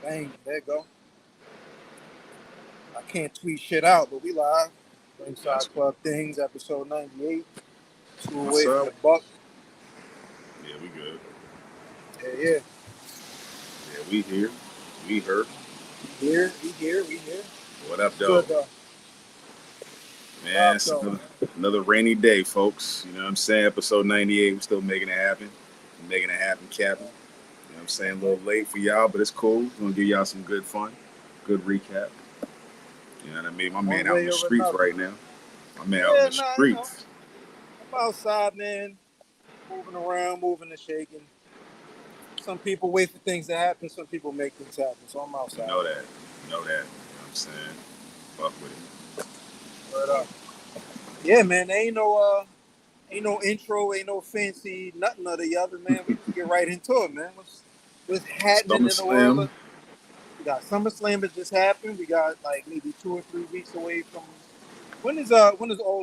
Bang, there you go. I can't tweet shit out, but we live. Ringside Club Things, episode 98. 2 away from the buck. Yeah, we good. Yeah. Yeah, we here. We heard. We here. What up, though? Good, Man, it's another rainy day, folks. You know what I'm saying? Episode 98, we're still making it happen. Making it happen, Captain. You know what I'm saying? A little late for y'all, but it's cool. We're going to give y'all some good fun, good recap. You know what I mean? My man out in the streets right now. My man out in the streets. I'm outside, man. Moving around, moving and shaking. Some people wait for things to happen. Some people make things happen. So I'm outside. You know that. You know what I'm saying? Fuck with it. But, yeah, man, ain't no intro, ain't no fancy, nothing of the other, man. We can get right into it, man. What's happening in the world? We got SummerSlam that just happened. We got like maybe 2 or 3 weeks away from. When is All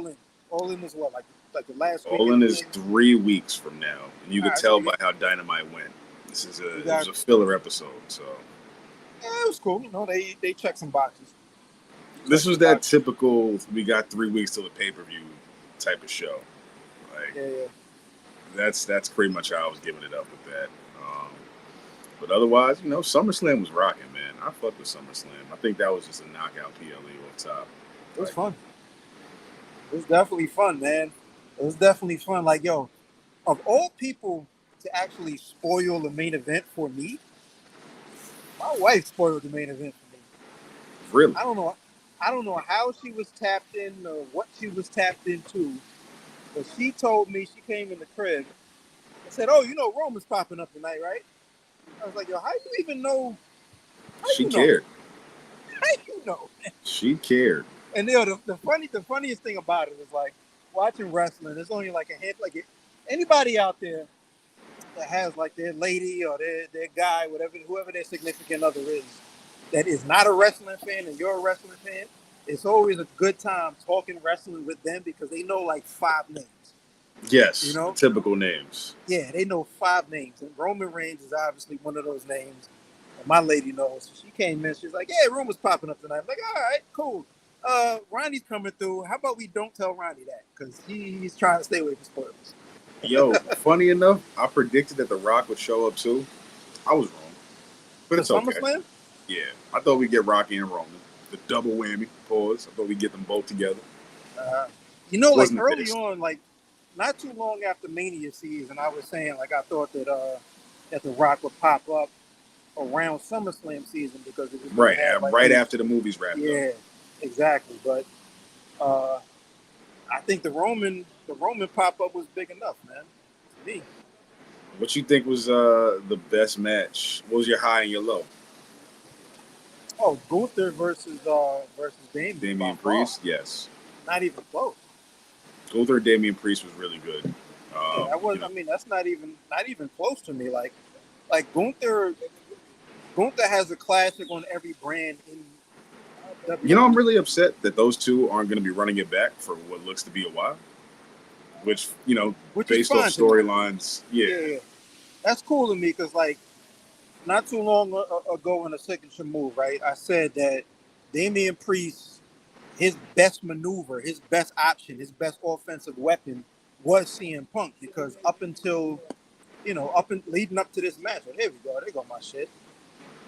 In? All In is what, like the last week? All In is 3 weeks from now, and you could tell by how Dynamite went. This is it was a filler episode, so yeah, it was cool. You know, they checked some boxes. This was that typical. We got 3 weeks till the pay-per-view type of show. Like, yeah. That's pretty much how I was giving it up with that. But otherwise, you know, SummerSlam was rocking, man. I fucked with SummerSlam. I think that was just a knockout PLE off top. It was fun. It was definitely fun, man. It was definitely fun. Like, yo, of all people to actually spoil the main event for me, my wife spoiled the main event for me. Really? I don't know how she was tapped in or what she was tapped into, but she told me, she came in the crib and said, "Oh, you know, Roman's popping up tonight, right?" I was like, "Yo, how do you even know?" She cared. How you know? She cared. And you know, the funniest thing about it is like watching wrestling. There's only like a handful. Like anybody out there that has like their lady or their guy, whoever their significant other that is not a wrestling fan and you're a wrestling fan, it's always a good time talking wrestling with them because they know like 5 names. Yes, you know, typical names. Yeah, they know 5 names, and Roman Reigns is obviously one of those names. And my lady knows. So she came in, she's like, "Yeah, Roman's popping up tonight." I'm like, "All right, cool. Ronnie's coming through. How about we don't tell Ronnie that? Because he's trying to stay away from spoilers." Yo, funny enough, I predicted that The Rock would show up too. I was wrong. But it's okay. SummerSlam? Yeah. I thought we'd get Rocky and Roman. The double whammy. Pause. I thought we'd get them both together. You know, like early on, like not too long after Mania season, I was saying like I thought that The Rock would pop up around SummerSlam season because it was right after the movies wrapped up. Yeah, exactly. But I think the Roman pop up was big enough, man. To me. What you think was the best match? What was your high and your low? Oh, Gunther versus Damian Priest. Yes. Not even close. Gunther Damian Priest was really good. That was. You know, I mean, that's not even close to me. Like Gunther has a classic on every brand in WWE. You know, I'm really upset that those two aren't going to be running it back for what looks to be a while. Which, you know, based off storylines, yeah. That's cool to me because, like, not too long ago in a signature move, right, I said that Damian Priest, his best maneuver, his best option, his best offensive weapon was CM Punk because up until, you know, leading up to this match, well, here we go, there go my shit.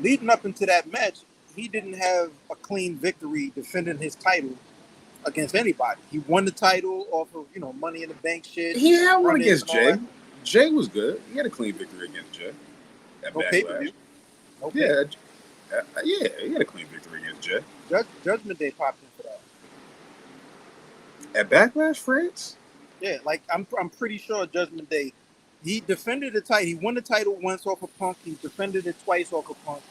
Leading up into that match, he didn't have a clean victory defending his title against anybody. He won the title off of, you know, Money in the Bank shit. He had one against Jay. Jay was good. He had a clean victory against Jay. No pay-per-view. He had a clean victory against Jay. Judgment Day popped in for that. At Backlash, France? Yeah, like I'm pretty sure Judgment Day. He defended the title. He won the title once off of Punk. He defended it twice off of Punk.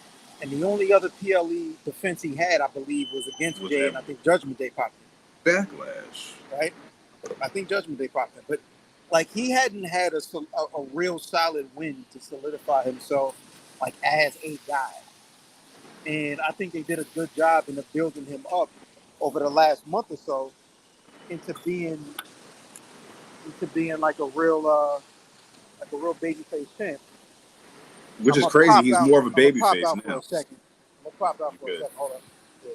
And the only other PLE defense he had, I believe, was against Jay. And I think Judgment Day popped in. Backlash. Right? I think Judgment Day popped in. But, like, he hadn't had a real solid win to solidify himself, like, as a guy. And I think they did a good job in building him up over the last month or so into being like a real babyface champ. Which is crazy. He's more of a babyface now. popped out for a Good. second. Hold on. Yeah.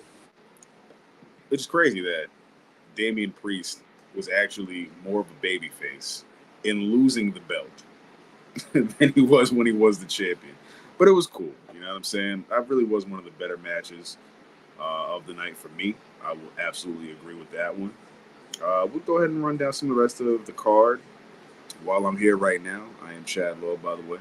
It's crazy that Damian Priest was actually more of a babyface in losing the belt than he was when he was the champion. But it was cool. You know what I'm saying? That really was one of the better matches of the night for me. I will absolutely agree with that one. We'll go ahead and run down some of the rest of the card. While I'm here right now, I am Chad Lowe, by the way.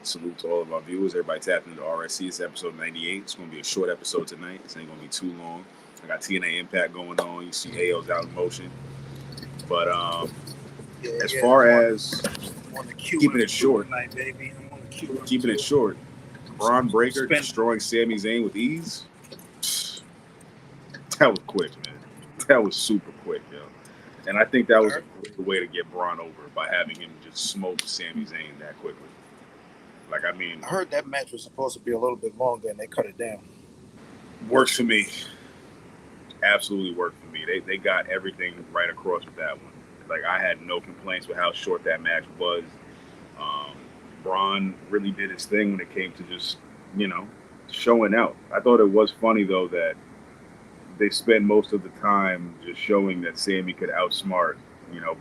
Salute to all of our viewers. Everybody tapping into RSC. It's episode 98. It's going to be a short episode tonight. This ain't going to be too long. I got TNA Impact going on. You see AO's out in motion. But as far as keeping it short, Braun Breaker destroying Sami Zayn with ease. That was quick, man. That was super quick, yo. And I think that was a great way to get Braun over by having him just smoke Sami Zayn that quickly. Like, I mean, I heard that match was supposed to be a little bit longer and they cut it down. Works for me. Absolutely worked for me. They got everything right across with that one. Like, I had no complaints with how short that match was. Braun really did his thing when it came to just, showing out. I thought it was funny, though, that they spent most of the time just showing that Sami could outsmart,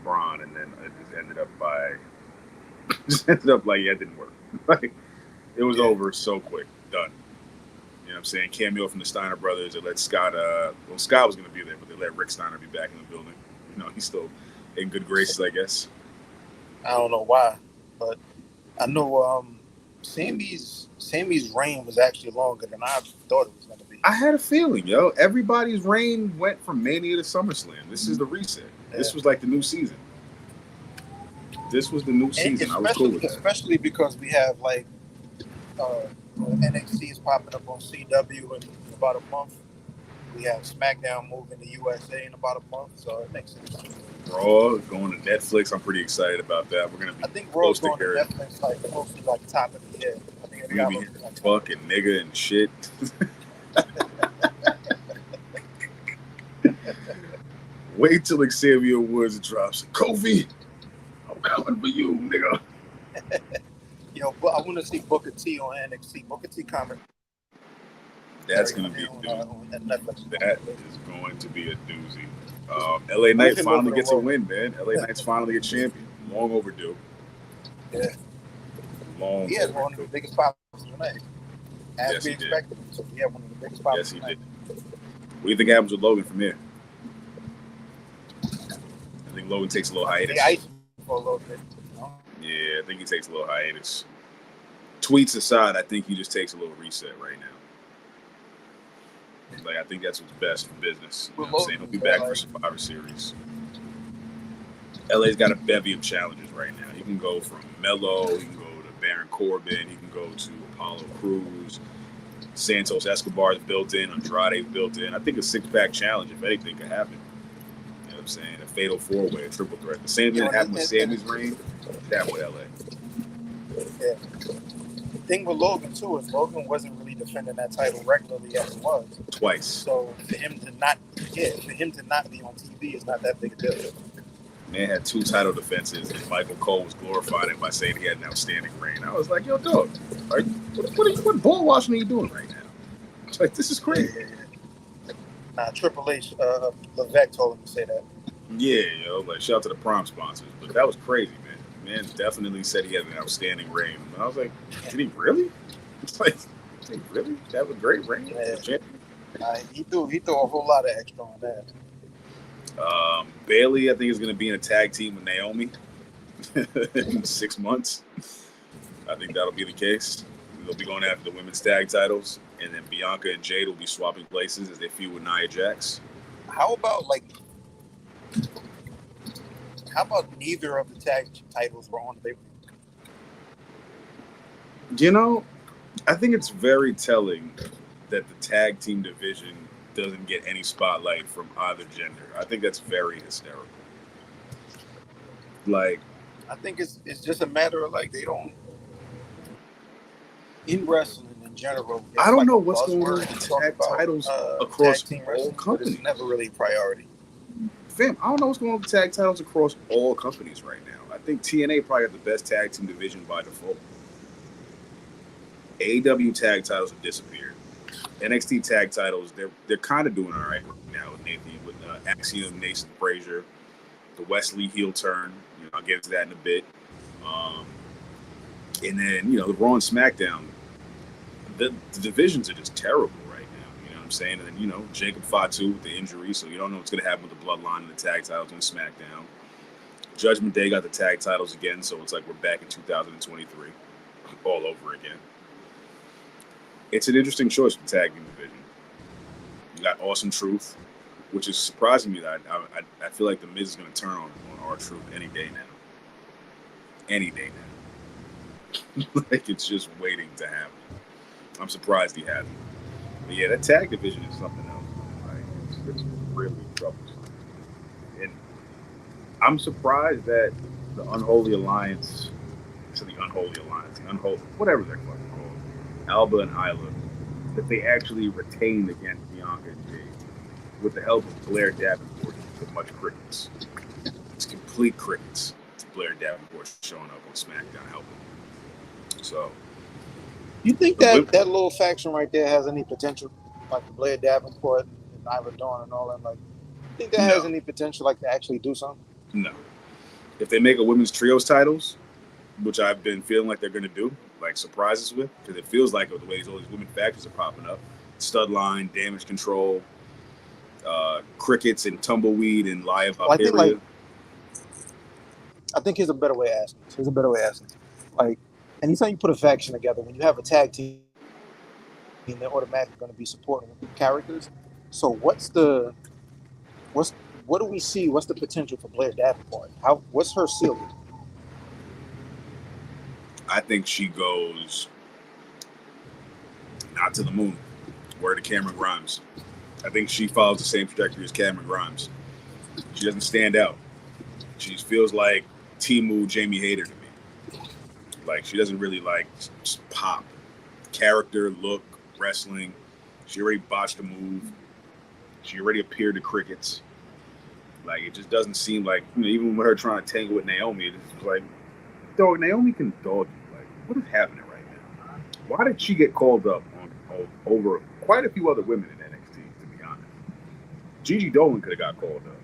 Braun, and then it just ended up like, yeah, it didn't work. Like, it was over so quick. Done. You know what I'm saying? Cameo from the Steiner brothers. They let Scott, Scott was going to be there, but they let Rick Steiner be back in the building. He's still in good graces, I guess. I don't know why, but I know Sammy's reign was actually longer than I thought it was going to be. I had a feeling, yo. Everybody's reign went from Mania to SummerSlam. This is the reset. Yeah. This was like the new season. This was the new season. I was cool with that. Especially because we have like NXT is popping up on CW in about a month. We have SmackDown moving to USA in about a month, so it makes sense. Raw going to Netflix. I'm pretty excited about that. We're gonna be. I think Raw's going to Netflix like close to like top of the year. I think we're gonna be like fuck and nigga and shit. Wait till Xavier Woods drops. Kofi, I'm coming for you, nigga. Yo, but I want to see Booker T on NXT. Booker T comment. That's going to be a doozy. That is going to be a doozy. LA Knight finally gets a win, man. LA Knight's finally a champion. Long overdue. Yeah. He has one of the biggest pops tonight. As we expected. So he had one of the biggest pops tonight. Yes, he did. What do you think happens with Logan from here? I think Logan takes a little hiatus. For a little bit. Yeah, I think he takes a little hiatus. Tweets aside, I think he just takes a little reset right now. Like, I think that's what's best for business. You know what I'm saying? He'll be back for Survivor Series. LA's got a bevy of challenges right now. He can go from Melo, he can go to Baron Corbin, he can go to Apollo Crews. Santos Escobar's built in, Andrade's built in. I think a six-pack challenge, if anything, could happen. You know what I'm saying? A fatal four-way, a triple threat. The same thing that happened with Sammy's reign, that with LA. Yeah. The thing with Logan too is Logan wasn't really defending that title regularly as it was. Twice. So for him to not be on TV is not that big a deal. Man had 2 title defenses, and Michael Cole was glorifying him by saying he had an outstanding reign. I was like, yo, dog, what bull washing are you doing right now? It's like, this is crazy. Nah, Triple H, Levesque told him to say that. Yeah, like shout out to the prom sponsors, but that was crazy, man. Man definitely said he had an outstanding reign. And I was like, did he really? It's like, did he really? That was a great reign. Yeah. He threw a whole lot of extra on that. Bailey, I think, is going to be in a tag team with Naomi in 6 months. I think that'll be the case. They'll be going after the women's tag titles, and then Bianca and Jade will be swapping places as they feud with Nia Jax. How about neither of the tag titles were on the pay-per-view? I think it's very telling that the tag team division doesn't get any spotlight from either gender. I think that's very hysterical. Like, I think it's just a matter of they don't in wrestling in general. I don't know what's going on with the tag titles across all companies. It's never really a priority. Fam, I don't know what's going on with the tag titles across all companies right now. I think TNA probably got the best tag team division by default. AEW tag titles have disappeared. NXT tag titles, they're kind of doing all right now with Nathan, with Axiom, Nathan Frazier, the Wesley heel turn. I'll get into that in a bit. And then, the Raw and SmackDown, the divisions are just terrible right now. You know what I'm saying? And then, Jacob Fatu with the injury, so you don't know what's going to happen with the Bloodline and the tag titles on SmackDown. Judgment Day got the tag titles again, so it's like we're back in 2023 all over again. It's an interesting choice for the tag team division. You got Awesome Truth, which is surprising me that I feel like the Miz is going to turn on R-Truth any day now. Any day now. Like, it's just waiting to happen. I'm surprised he hasn't. But yeah, that tag division is something else. Like, it's really troublesome. And I'm surprised that the Unholy Alliance, whatever they're fucking called, Alba and Isla, that they actually retained against Bianca and Jade with the help of Blair Davenport with much crickets. It's complete crickets. It's Blair Davenport showing up on SmackDown helping. So, you think that little faction right there has any potential, like the Blair Davenport and Isla Dawn and all that? Like, you think that has any potential, like, to actually do something? No. If they make a women's trios titles, which I've been feeling like they're going to do, like surprises with, because it feels like the way all these women factions are popping up, Studline, Damage Control, Crickets and Tumbleweed and Live Valkyria. I think here's a better way of asking. Like, anytime you put a faction together, when you have a tag team, they're automatically going to be supporting characters. So what do we see? What's the potential for Blair Davenport? What's her ceiling? I think she goes not to the moon. Word to Cameron Grimes. I think she follows the same trajectory as Cameron Grimes. She doesn't stand out. She feels like Timu Jamie Hayter to me. Like, she doesn't really just pop. Character, look, wrestling. She already botched a move. She already appeared to crickets. Like, it just doesn't seem like, even with her trying to tangle with Naomi, it's like, dog, Naomi can dog you. Like, what is happening right now? Why did she get called up over quite a few other women in NXT, to be honest? Gigi Dolan could have got called up.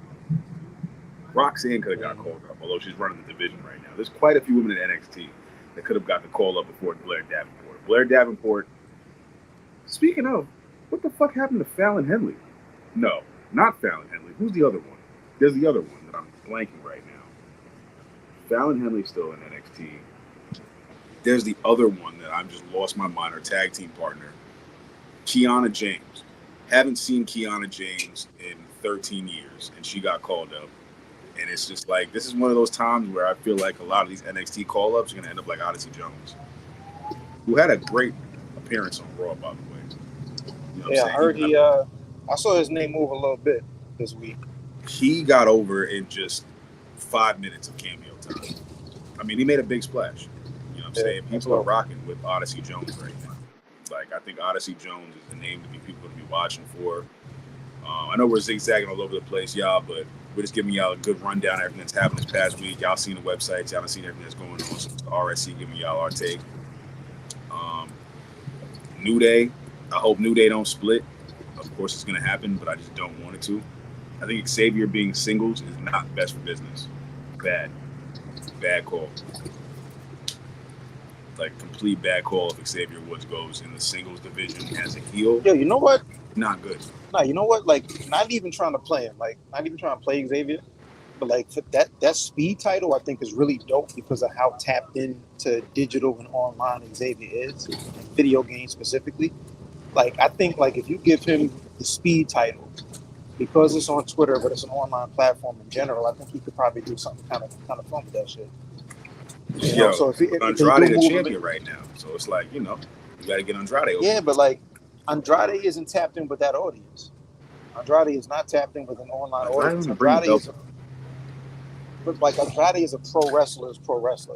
Roxanne could have got called up, although she's running the division right now. There's quite a few women in NXT that could have got the call up before Blair Davenport. Blair Davenport, speaking of, what the fuck happened to Fallon Henley? No, not Fallon Henley. Who's the other one? There's the other one that I'm blanking right now. Fallon Henley's still in NXT. There's the other one that I've just lost my mind, her tag team partner, Kiana James. Haven't seen Kiana James in 13 years, and she got called up. And it's just like, this is one of those times where I feel like a lot of these NXT call-ups are going to end up like Odyssey Jones, who had a great appearance on Raw, by the way. You know I heard I saw his name move a little bit this week. He got over in just 5 minutes of cameo time. I mean, he made a big splash. You know what I'm saying? People are rocking with Odyssey Jones right now. Like, I think Odyssey Jones is the name to be people to be watching for. I know we're zigzagging all over the place, y'all, but we're just giving y'all a good rundown of everything that's happened this past week. Y'all seen the websites. Y'all seen everything that's going on. So it's the RSC giving y'all our take. New Day. I hope New Day don't split. Of course, it's going to happen, but I just don't want it to. I think Xavier being singles is not best for business. Bad call. Like, complete bad call if Xavier Woods goes in the singles division as a heel. Yo, you know what? Not good. No, you know what? Like, not even trying to play him. Like, not even trying to play Xavier. But, like, that speed title, I think, is really dope because of how tapped into digital and online Xavier is, and video games specifically. Like, I think, like, if you give him the speed title, because it's on Twitter, but it's an online platform in general, I think he could probably do something kind of fun with that shit. So if Andrade the champion right now, so it's like, you got to get Andrade over. Yeah, but like Andrade isn't tapped in with that audience. Andrade is not tapped in with an online audience. Andrade is a pro wrestler.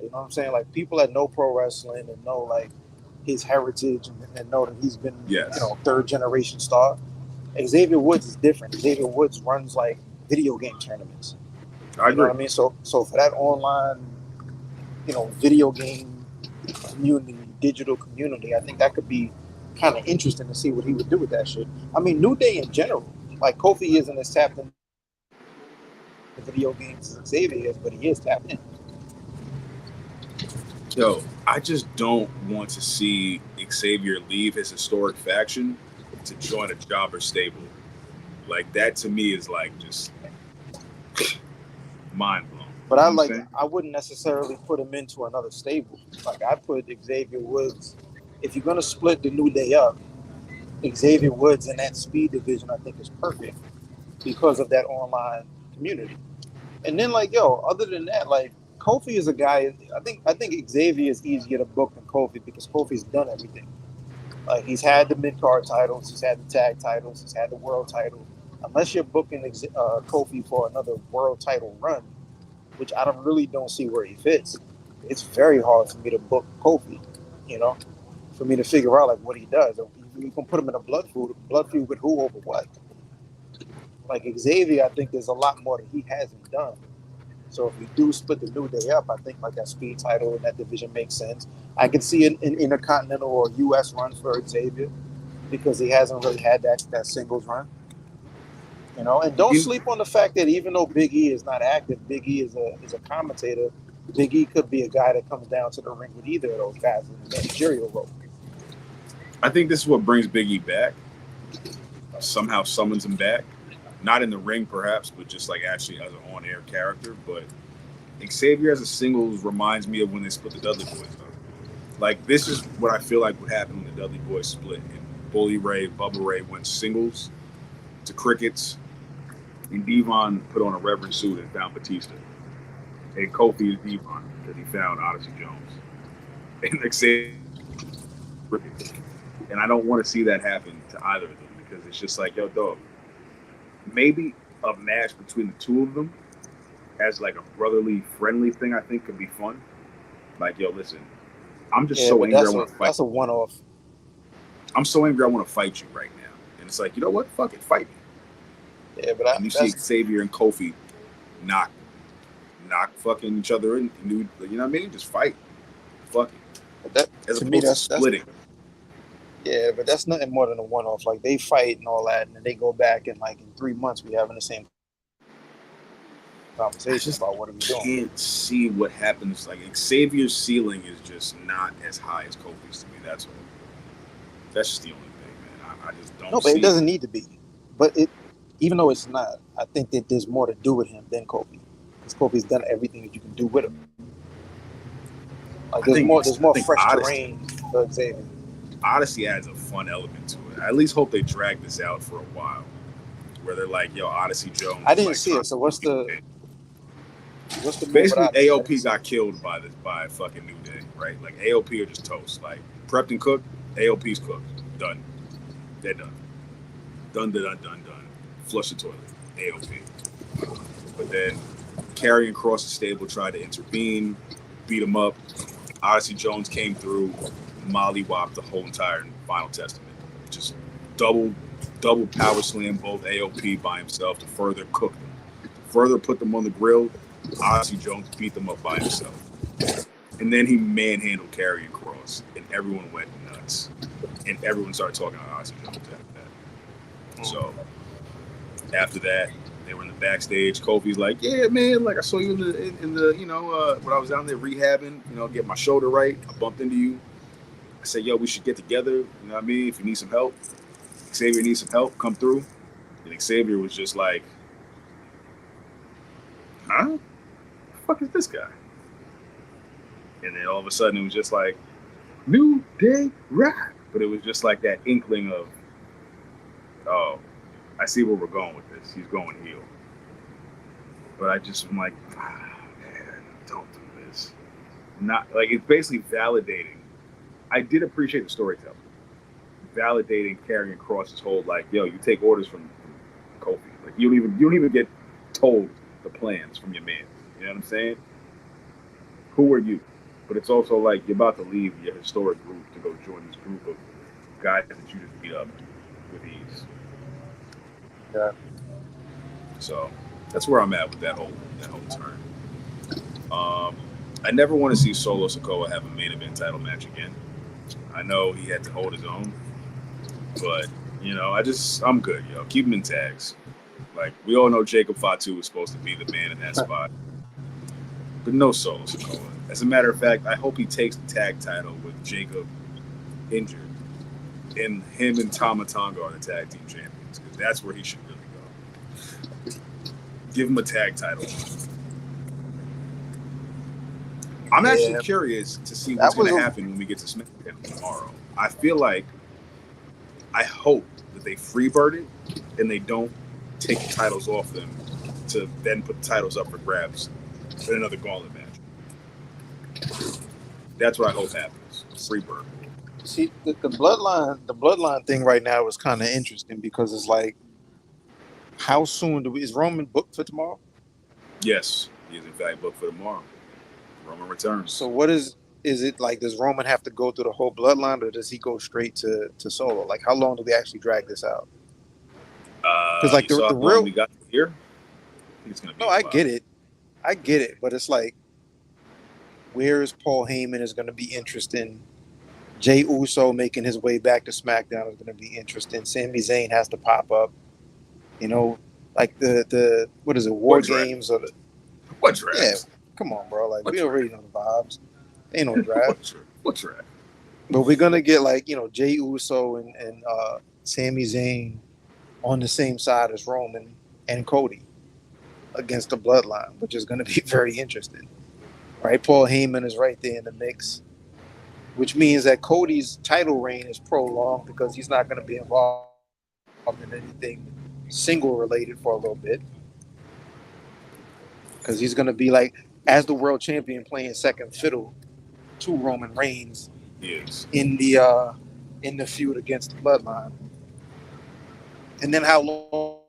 You know what I'm saying? Like, people that know pro wrestling and know like his heritage and know that he's been third generation star. Xavier Woods is different. Xavier Woods runs like video game tournaments. I agree. You know what I mean? So for that online, video game community, digital community, I think that could be kind of interesting to see what he would do with that shit. I mean, New Day in general, like Kofi isn't as tapped into video games as Xavier is, but he is tapped in. Yo, I just don't want to see Xavier leave his historic faction to join a jobber stable. Like that to me is like just mind blown. But I wouldn't necessarily put him into another stable. Like I put Xavier Woods. If you're gonna split the New Day up, Xavier Woods in that speed division, I think is perfect because of that online community. And then other than that, like Kofi is a guy. I think Xavier is easier to book than Kofi because Kofi's done everything. Like he's had the mid card titles, he's had the tag titles, he's had the world title. Unless you're booking Kofi for another world title run, which really don't see where he fits. It's very hard for me to book Kofi, for me to figure out like what he does. You can put him in a blood feud with who over what. Like Xavier, I think there's a lot more that he hasn't done. So if we do split the New Day up, I think like that speed title in that division makes sense. I can see an intercontinental or US run for Xavier because he hasn't really had that singles run. And don't sleep on the fact that even though Big E is not active, Big E is a commentator. Big E could be a guy that comes down to the ring with either of those guys in the managerial role. I think this is what brings Big E back. Somehow summons him back. Not in the ring, perhaps, but just like actually as an on-air character. But Xavier as a singles reminds me of when they split the Dudley Boys. Like, this is what I feel like would happen when the Dudley Boys split. And Bully Ray, Bubba Ray went singles to Crickets, and Devon put on a Reverend suit and found Batista. And Kofi is Devon because he found Odyssey Jones. And Xavier, and I don't want to see that happen to either of them because it's just like, yo, dog. Maybe a match between the two of them as like a brotherly, friendly thing, I think could be fun. Like, yo, listen, I'm just so angry I want to fight. That's a one-off. I'm so angry I want to fight you right now. And it's like, you know what? Fuck it, fight me. Yeah, but and you see Xavier and Kofi knock fucking each other in. You know what I mean? Just fight. Fuck it. As opposed to splitting. Yeah, but that's nothing more than a one-off. Like, they fight and all that, and then they go back, and, like, in 3 months, we having the same conversation about what are we doing. I can't see what happens. Like, Xavier's ceiling is just not as high as Kofi's to me. That's all. That's just the only thing, man. I just don't see. No, but it doesn't need to be. But even though it's not, I think that there's more to do with him than Kofi. Because Kofi's done everything that you can do with him. Like, there's more fresh terrain for Xavier. Odyssey adds a fun element to it. I at least hope they drag this out for a while, where they're like, "Yo, Odyssey Jones." I didn't see it. So what's the basically AOP got killed by fucking New Day, right? Like AOP are just toast. Like prepped and cooked, AOP's cooked. Done. They're done. Done. Flush the toilet. AOP. But then Karrion Kross' stable tried to intervene, beat him up. Odyssey Jones came through. Mollywopped the whole entire Final Testament. Just double power slam both AOP by himself to further cook them. To further put them on the grill, Odyssey Jones beat them up by himself. And then he manhandled Karrion Kross, and everyone went nuts. And everyone started talking about Odyssey Jones after that. So after that, they were in the backstage. Kofi's like, "Yeah, man, like I saw you in the when I was down there rehabbing, getting my shoulder right. I bumped into you. I said, yo, we should get together. You know what I mean? If you need some help, Xavier needs some help, come through." And Xavier was just like, huh? Who the fuck is this guy? And then all of a sudden it was just like, New Day Rock. But it was just like that inkling of, oh, I see where we're going with this. He's going heel. But I just am like, man, don't do this. Not like it's basically validating. I did appreciate the storytelling, validating Karrion Kross' whole like, yo, you take orders from Kofi. Like you don't even get told the plans from your man. You know what I'm saying? Who are you? But it's also like you're about to leave your historic group to go join this group of guys that you just beat up with ease. Yeah. So that's where I'm at with that whole turn. I never want to see Solo Sikoa have a main event title match again. I know he had to hold his own, But I'm good, yo. Keep him in tags. Like we all know, Jacob Fatu is supposed to be the man in that spot, but no Solo Sikoa. As a matter of fact, I hope he takes the tag title with Jacob injured, and him and Tama Tonga are the tag team champions because that's where he should really go. Give him a tag title. I'm actually curious to see what's going to happen when we get to SmackDown tomorrow. I hope that they freebird it and they don't take the titles off them to then put the titles up for grabs in another gauntlet match. That's what I hope happens. Freebird. See, the bloodline thing right now is kind of interesting because it's like, how soon is Roman booked for tomorrow? Yes, he is in fact booked for tomorrow. Roman returns. So what is it like? Does Roman have to go through the whole bloodline, or does he go straight to Solo? Like, how long do we actually drag this out? Because like the real we got here, I think it's gonna be. No, I get it, but it's like, where is Paul Heyman is going to be interesting. Jey Uso making his way back to SmackDown is going to be interesting. Sami Zayn has to pop up. Like the what is it? War Games or the what draft? Yeah, come on, bro. Like we already know the vibes. Ain't no draft. What draft? But we're gonna get like Jey Uso and Sami Zayn on the same side as Roman and Cody against the Bloodline, which is gonna be very interesting. Right? Paul Heyman is right there in the mix, which means that Cody's title reign is prolonged because he's not gonna be involved in anything single related for a little bit. Because he's gonna be like, as the world champion, playing second fiddle to Roman Reigns in the feud against the Bloodline. And then how long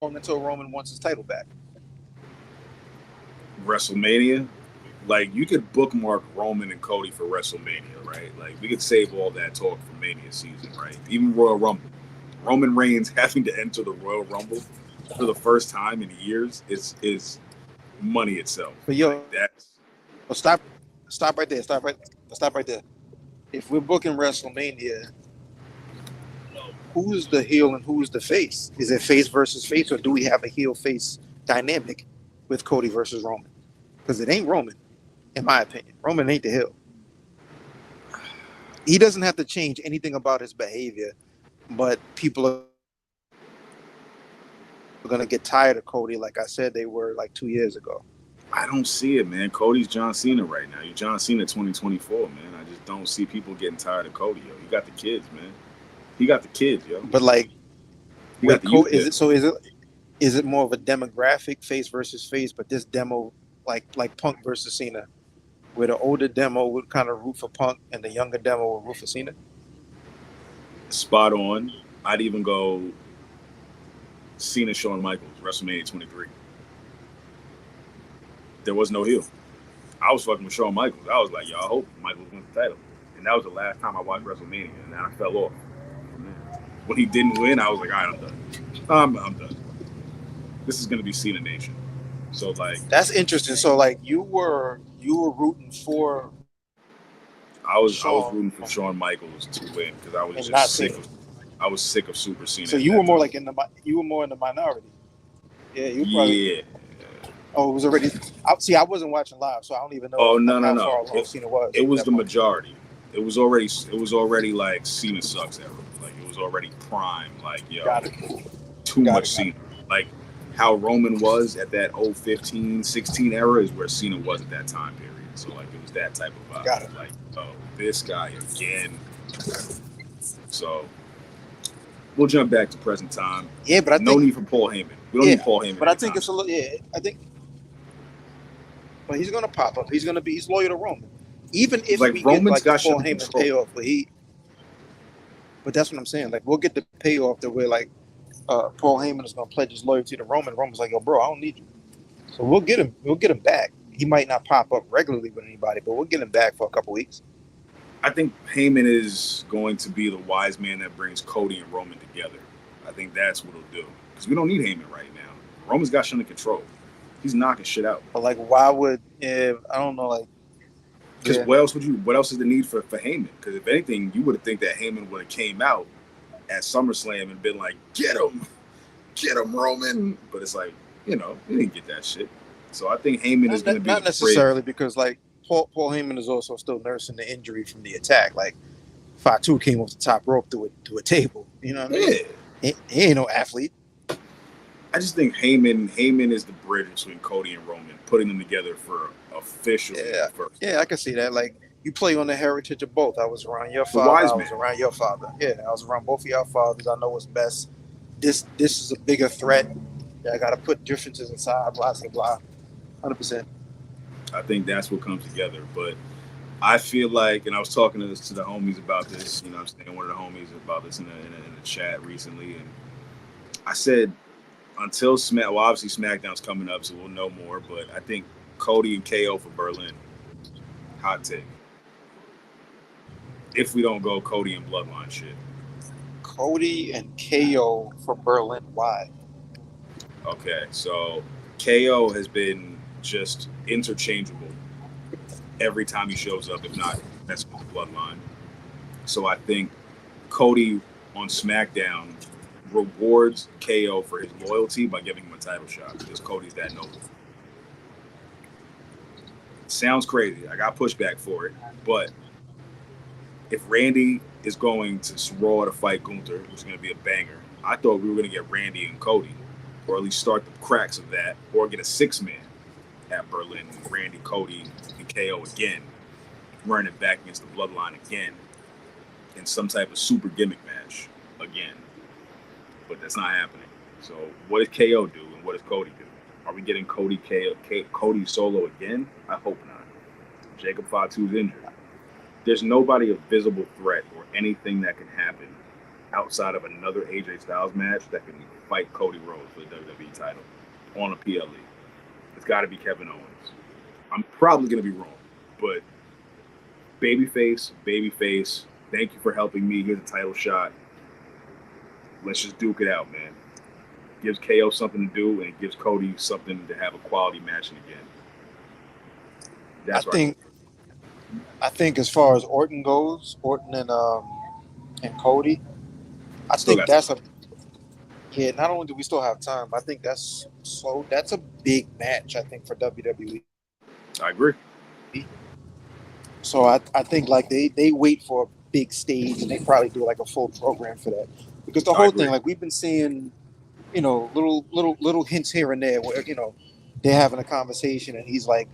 until Roman wants his title back? WrestleMania. Like, you could bookmark Roman and Cody for WrestleMania, right? Like, we could save all that talk for Mania season, right? Even Royal Rumble. Roman Reigns having to enter the Royal Rumble for the first time in years is money itself. But yo, like, that's... Stop right there. Stop right there. If we're booking WrestleMania, who's the heel and who's the face? Is it face versus face, or do we have a heel-face dynamic with Cody versus Roman? Because it ain't Roman, in my opinion. Roman ain't the heel. He doesn't have to change anything about his behavior, but people are going to get tired of Cody, like I said they were like 2 years ago. I don't see it, man. Cody's John Cena right now. You're John Cena 2024, man. I just don't see people getting tired of Cody, yo. You got the kids, man. He got the kids, yo. But like, with Cody, is it more of a demographic face versus face? But this demo, like Punk versus Cena, where the older demo would kind of root for Punk and the younger demo would root for Cena. Spot on. I'd even go Cena, Shawn Michaels, WrestleMania 23. There was no heel. I was fucking with Shawn Michaels. I was like, yo, I hope Michaels wins the title. And that was the last time I watched WrestleMania, and then I fell off. When he didn't win, I was like, all right, I'm done. I'm done. This is gonna be Cena Nation. So like, that's interesting. So like, you were rooting for. I was rooting for Shawn Michaels to win because I was just sick of Super Cena. So you were more like in the minority. Yeah, you probably. Yeah. Oh, it was already. I wasn't watching live, so I don't even know. Oh no. Cena was. It was the majority. It was already like Cena sucks era. Like it was already prime. Like too much Cena. Like how Roman was at that 15, 16 era is where Cena was at that time period. So like it was that type of vibe. Got it. Like, oh, this guy again. So we'll jump back to present time. Yeah, but no need for Paul Heyman. We don't need Paul Heyman. But I think it's a little. Yeah, I think. But he's gonna pop up. He's loyal to Roman. Even if like we Roman's get like Paul Heyman payoff, but that's what I'm saying. Like we'll get the payoff that we're like, Paul Heyman is gonna pledge his loyalty to Roman. Roman's like, yo, bro, I don't need you. So we'll get him. We'll get him back. He might not pop up regularly with anybody, but we'll get him back for a couple weeks. I think Heyman is going to be the wise man that brings Cody and Roman together. I think that's what he'll do because we don't need Heyman right now. Roman's got shit under control. He's knocking shit out. But like, why would I don't know, like. Because what else is the need for Heyman? Because if anything, you would think that Heyman would have came out at SummerSlam and been like, get him, Roman. But it's like, you didn't get that shit. So I think Heyman is going to be not the necessarily bridge. because like Paul Heyman is also still nursing the injury from the attack. Like Fatu came off the top rope through a table. You know what I mean? He ain't no athlete. I just think Heyman is the bridge between Cody and Roman, putting them together for officially Yeah, first. yeah, I can see that. Like you play on the heritage of both. I was around your The father. wise I man. was around your father. Yeah, I was around both of your fathers. I know what's best. This is a bigger threat. Yeah, I got to put differences aside. Blah blah blah. 100%. I think that's what comes together. But I feel like, and I was talking to the homies about this. I'm saying one of the homies about this in a chat recently, and I said until obviously SmackDown's coming up, so we'll know more. But I think Cody and KO for Berlin. Hot take. If we don't go Cody and Bloodline shit. Cody and KO for Berlin. Why? Okay, so KO has been just interchangeable every time he shows up, if not messing with the Bloodline. So I think Cody on SmackDown rewards KO for his loyalty by giving him a title shot because Cody's that noble. Sounds crazy. I got pushback for it, but if Randy is going to Raw to fight Gunther, which is going to be a banger, I thought we were going to get Randy and Cody, or at least start the cracks of that, or get a 6-man at Berlin, Randy, Cody, and KO again, running back against the Bloodline again, in some type of super gimmick match again. But that's not happening. So what does KO do, and what does Cody do? Are we getting Cody solo again? I hope not. Jacob Fatu's injured. There's nobody of visible threat or anything that can happen outside of another AJ Styles match that can fight Cody Rhodes for the WWE title on a PLE. It's got to be Kevin Owens. I'm probably going to be wrong, but babyface, thank you for helping me. Here's a title shot. Let's just duke it out, man. Gives KO something to do, and it gives Cody something to have a quality match again. That's I think as far as Orton goes, Orton and Cody, I think that's a not only do we still have time, but I think that's a big match, I think, for WWE. I agree. So I think like they wait for a big stage and they probably do like a full program for that. Because the whole thing, like we've been seeing, little hints here and there where, they're having a conversation and he's like,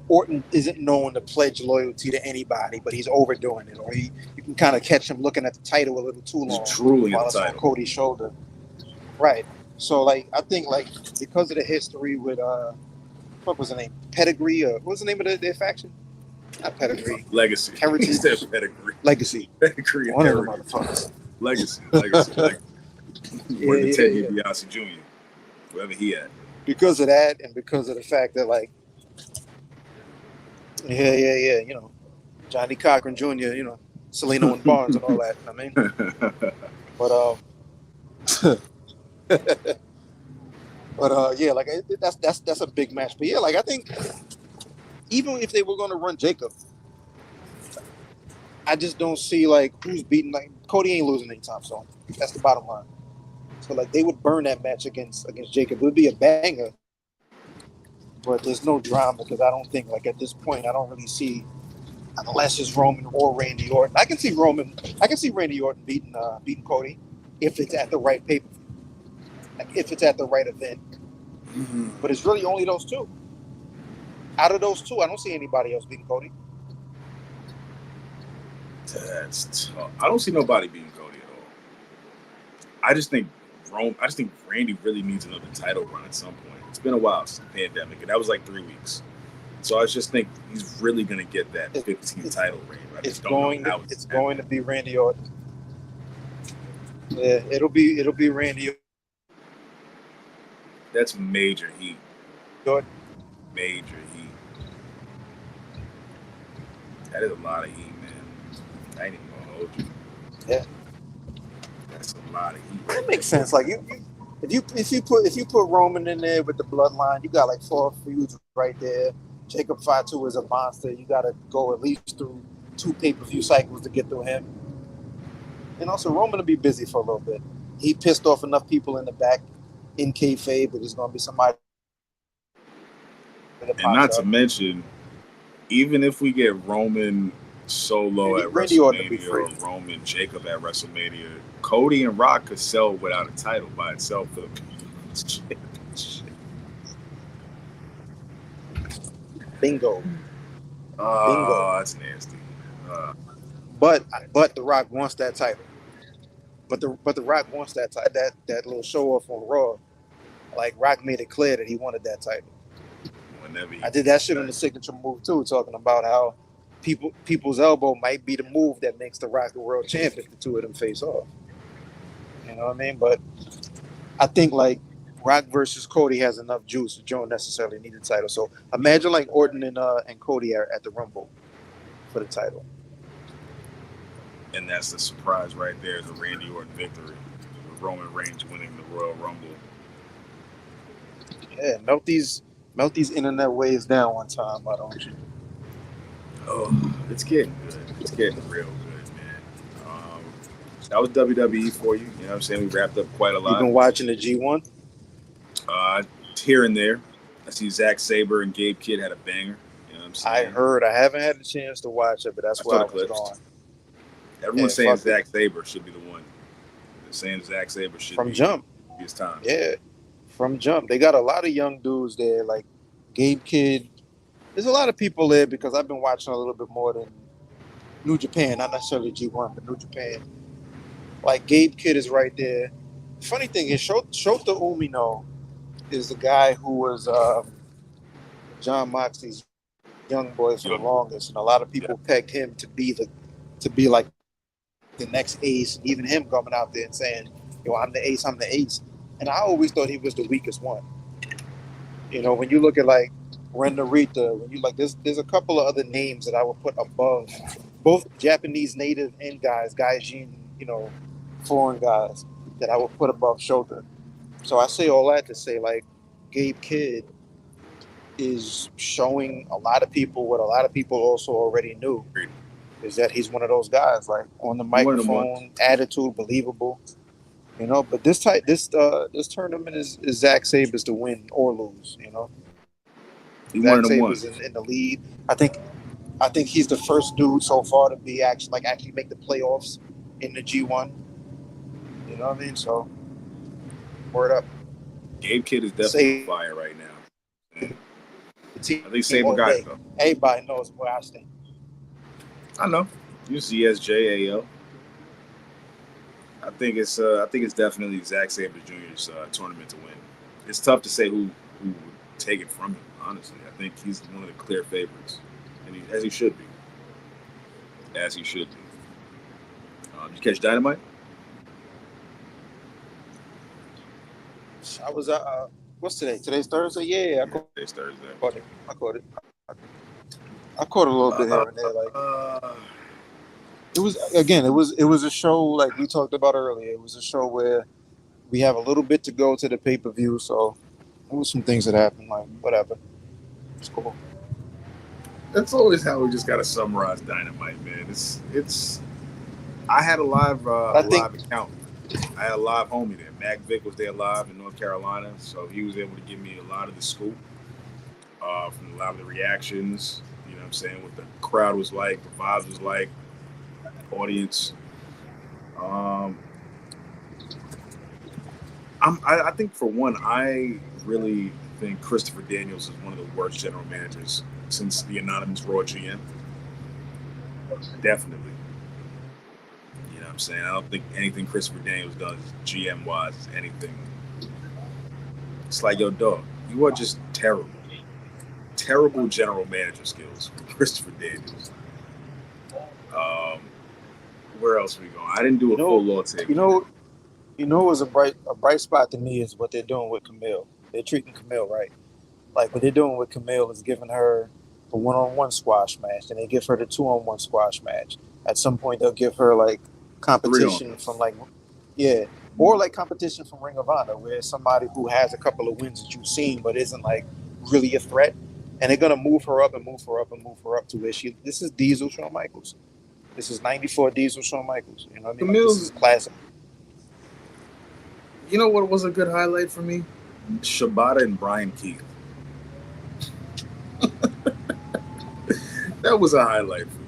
Orton isn't known to pledge loyalty to anybody, but he's overdoing it. Or you can kind of catch him looking at the title a little too long while it's on Cody's shoulder. Right. So, like, I think, like, because of the history with, what was the name? Pedigree? What was the name of their faction? Not Pedigree. Legacy. Heritage. Instead of Pedigree. Legacy. Pedigree. One of them motherfuckers. Legacy. Or the Ted DiBiase Jr. Wherever he at. Because of that, and because of the fact that, like, yeah, Johnny Cochran Jr., Selena and Barnes and all that. I mean, yeah, like that's a big match. But yeah, like I think even if they were going to run Jacob, I just don't see like who's beating. Like Cody ain't losing anytime soon. That's the bottom line. So like they would burn that match against Jacob. It would be a banger. But there's no drama because I don't think, like, at this point, I don't really see, unless it's Roman or Randy Orton. I can see Randy Orton beating Cody if it's at the right paper, like if it's at the right event. Mm-hmm. But it's really only those two. Out of those two, I don't see anybody else beating Cody. That's tough. I don't see nobody beating Cody at all. I just think Randy really needs another title run at some point. It's been a while since the pandemic, and that was like 3 weeks. So I just think he's really going to get that 15 title reign. It's going to be Randy Orton. Yeah, it'll be Randy Orton. That's major heat. Orton. Major heat. That is a lot of heat, man. I ain't even gonna hold you. Yeah. That's a lot of heat. That makes sense. Like if you put Roman in there with the bloodline, you got like 4 feuds right there. Jacob Fatu is a monster. You got to go at least through 2 pay-per-view cycles to get through him. And also, Roman will be busy for a little bit. He pissed off enough people in the back in kayfabe, but there's going to be somebody that And pops not to up. mention, even if we get Roman Solo at Randy ought to be WrestleMania or free. Roman Jacob at WrestleMania, Cody and Rock could sell without a title by itself for the championship. Bingo. Oh, that's nasty. But The Rock wants that title. But the Rock wants that little show off on Raw. Like Rock made it clear that he wanted that title. Whenever he I did that shit on the signature move too, talking about how people's elbow might be the move that makes the Rock the world champion if the two of them face off. You know what I mean? But I think like Rock versus Cody has enough juice. You don't necessarily need the title. So imagine like Orton and Cody are at the Rumble for the title. And that's the surprise right there, the Randy Orton victory. With Roman Reigns winning the Royal Rumble. Yeah, melt these internet waves down one time, why don't you? Oh, it's getting good. It's getting real good, man. That was WWE for you. You know what I'm saying? We wrapped up quite a lot. You've been watching the G1? Here and there. I see Zack Sabre and Gabe Kidd had a banger. You know what I'm saying? I heard. I haven't had a chance to watch it, but that's why I was going. Everyone's saying Zack Sabre should be the one. They're saying Zack Sabre should from be jump. His time. Yeah, from jump. They got a lot of young dudes there, like Gabe Kidd. There's a lot of people there because I've been watching a little bit more than New Japan, not necessarily G1, but New Japan. Like Gabe Kidd is right there. Funny thing is, Shota Umino is the guy who was John Moxley's young boy for the longest, and a lot of people pegged him to be like the next ace. Even him coming out there and saying, "Yo, I'm the ace. I'm the ace." And I always thought he was the weakest one. You know, when you look at like Ren Narita, when you like, there's a couple of other names that I would put above both Japanese native and Gaijin, foreign guys that I would put above Shota. So I say all that to say, like, Gabe Kidd is showing a lot of people what a lot of people also already knew, is that he's one of those guys, like on the microphone, attitude, believable. But this tournament is Zack Sabre's to win or lose. Zack Sabre's in the lead. I think he's the first dude so far to be actually make the playoffs in the G1. You know what I mean? So, word up. Gabe Kidd is definitely fire right now. I think Sabre got it though. Everybody knows where I stand. I know. You CSJ AL. I think it's definitely Zack Sabre Jr.'s tournament to win. It's tough to say who would take it from him. Honestly, I think he's one of the clear favorites, and as he should be. As he should be. Did you catch Dynamite? I was what's today? Today's Thursday. Yeah, today's Thursday. I caught it. I caught a little bit here and there. Like it was a show like we talked about earlier. It was a show where we have a little bit to go to the pay-per-view, so there was some things that happened. Like whatever, it's cool. That's always how we just gotta summarize Dynamite, man. It's. I had a live account. I had a live homie there. Mac Vick was there live in North Carolina, so he was able to give me a lot of the scoop from a lot of the reactions. You know what I'm saying? What the crowd was like, the vibes was like, audience. I think for one, I really think Christopher Daniels is one of the worst general managers since the anonymous Raw GM. Definitely. You know what I'm saying? I don't think anything Christopher Daniels does GM wise is anything. It's like, yo, dog, you are just terrible. Terrible general manager skills from Christopher Daniels. Where else are we going? I didn't do a full law tape. Was a bright spot to me is what they're doing with Camille. They're treating Camille right. Like what they're doing with Camille is giving her a 1-on-1 squash match, and they give her the 2-on-1 squash match. At some point, they'll give her like competition from or like competition from Ring of Honor, where somebody who has a couple of wins that you've seen but isn't like really a threat, and they're gonna move her up and move her up and move her up to where this is Diesel Shawn Michaels. This is 94 Diesel Shawn Michaels. You know what I mean? Like, Camille's, this is classic. You know what was a good highlight for me? Shibata and Brian Keith. That was a highlight for me.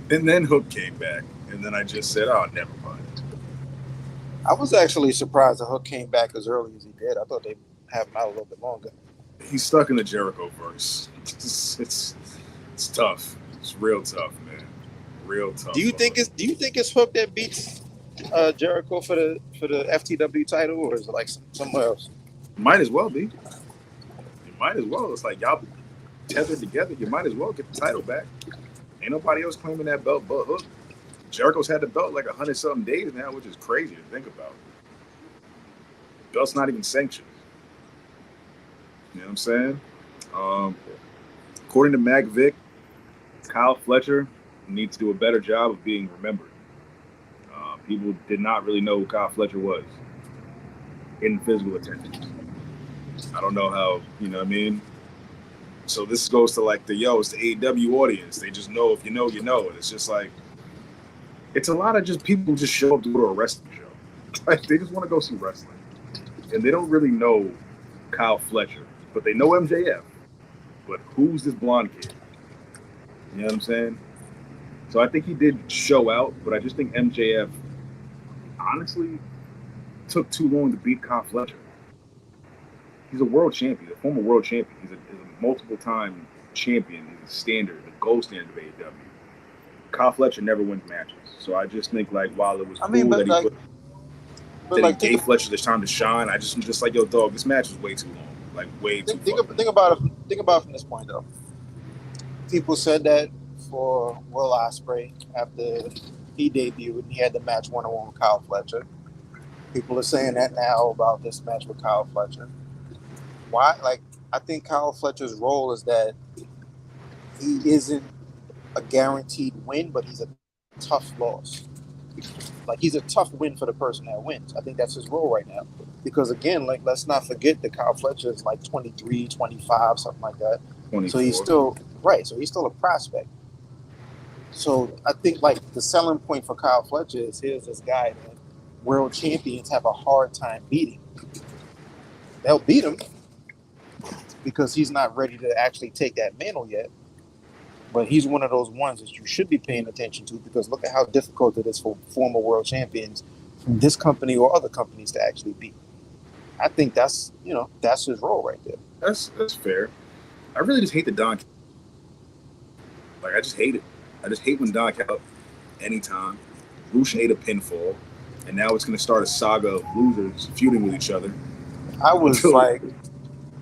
And then Hook came back, and then I just said, "Oh, never mind." I was actually surprised that Hook came back as early as he did. I thought they'd have him out a little bit longer. He's stuck in the Jericho verse. It's tough. It's real tough, man. Real tough. Do you think it's Hook that beats Jericho for the FTW title, or is it like somewhere else? Might as well be. It might as well. It's like y'all tethered together. You might as well get the title back. Ain't nobody else claiming that belt but Hook. Jericho's had the belt like 100-something days now, which is crazy to think about. Belt's not even sanctioned. You know what I'm saying? According to Mac Vick, Kyle Fletcher needs to do a better job of being remembered. People did not really know who Kyle Fletcher was in physical attendance. I don't know how, you know what I mean? So this goes to like it's the AEW audience. They just know if you know, you know. And it's just like, it's a lot of just people who just show up to go to a wrestling show. Like, they just want to go see wrestling. And they don't really know Kyle Fletcher, but they know MJF. But who's this blonde kid? You know what I'm saying? So I think he did show out, but I just think MJF honestly took too long to beat Kyle Fletcher. He's a world champion, a former world champion. He's a multiple-time champion. He's a standard, the gold standard of AEW. Kyle Fletcher never wins matches. So I just think, like, while it was cool that he gave Fletcher the time to shine, I'm just like, yo, dog, this match was way too long. Like, way too long. Think about it from this point, though. People said that for Will Ospreay after he debuted and he had the match one-on-one with Kyle Fletcher. People are saying that now about this match with Kyle Fletcher. Why? Like, I think Kyle Fletcher's role is that he isn't a guaranteed win, but he's a tough loss. Like, he's a tough win for the person that wins. I think that's his role right now. Because, again, like, let's not forget that Kyle Fletcher is like 23, 25, something like that. 24. So he's still, right, so he's still a prospect. So I think, like, the selling point for Kyle Fletcher is here's this guy that world champions have a hard time beating. They'll beat him because he's not ready to actually take that mantle yet. But he's one of those ones that you should be paying attention to, because look at how difficult it is for former world champions from this company or other companies to actually beat. I think that's his role right there. That's fair. I really just hate the Don. Like, I just hate it. I just hate when Don Cal anytime. Roosh ate a pinfall, and now it's going to start a saga of losers feuding with each other. I was like,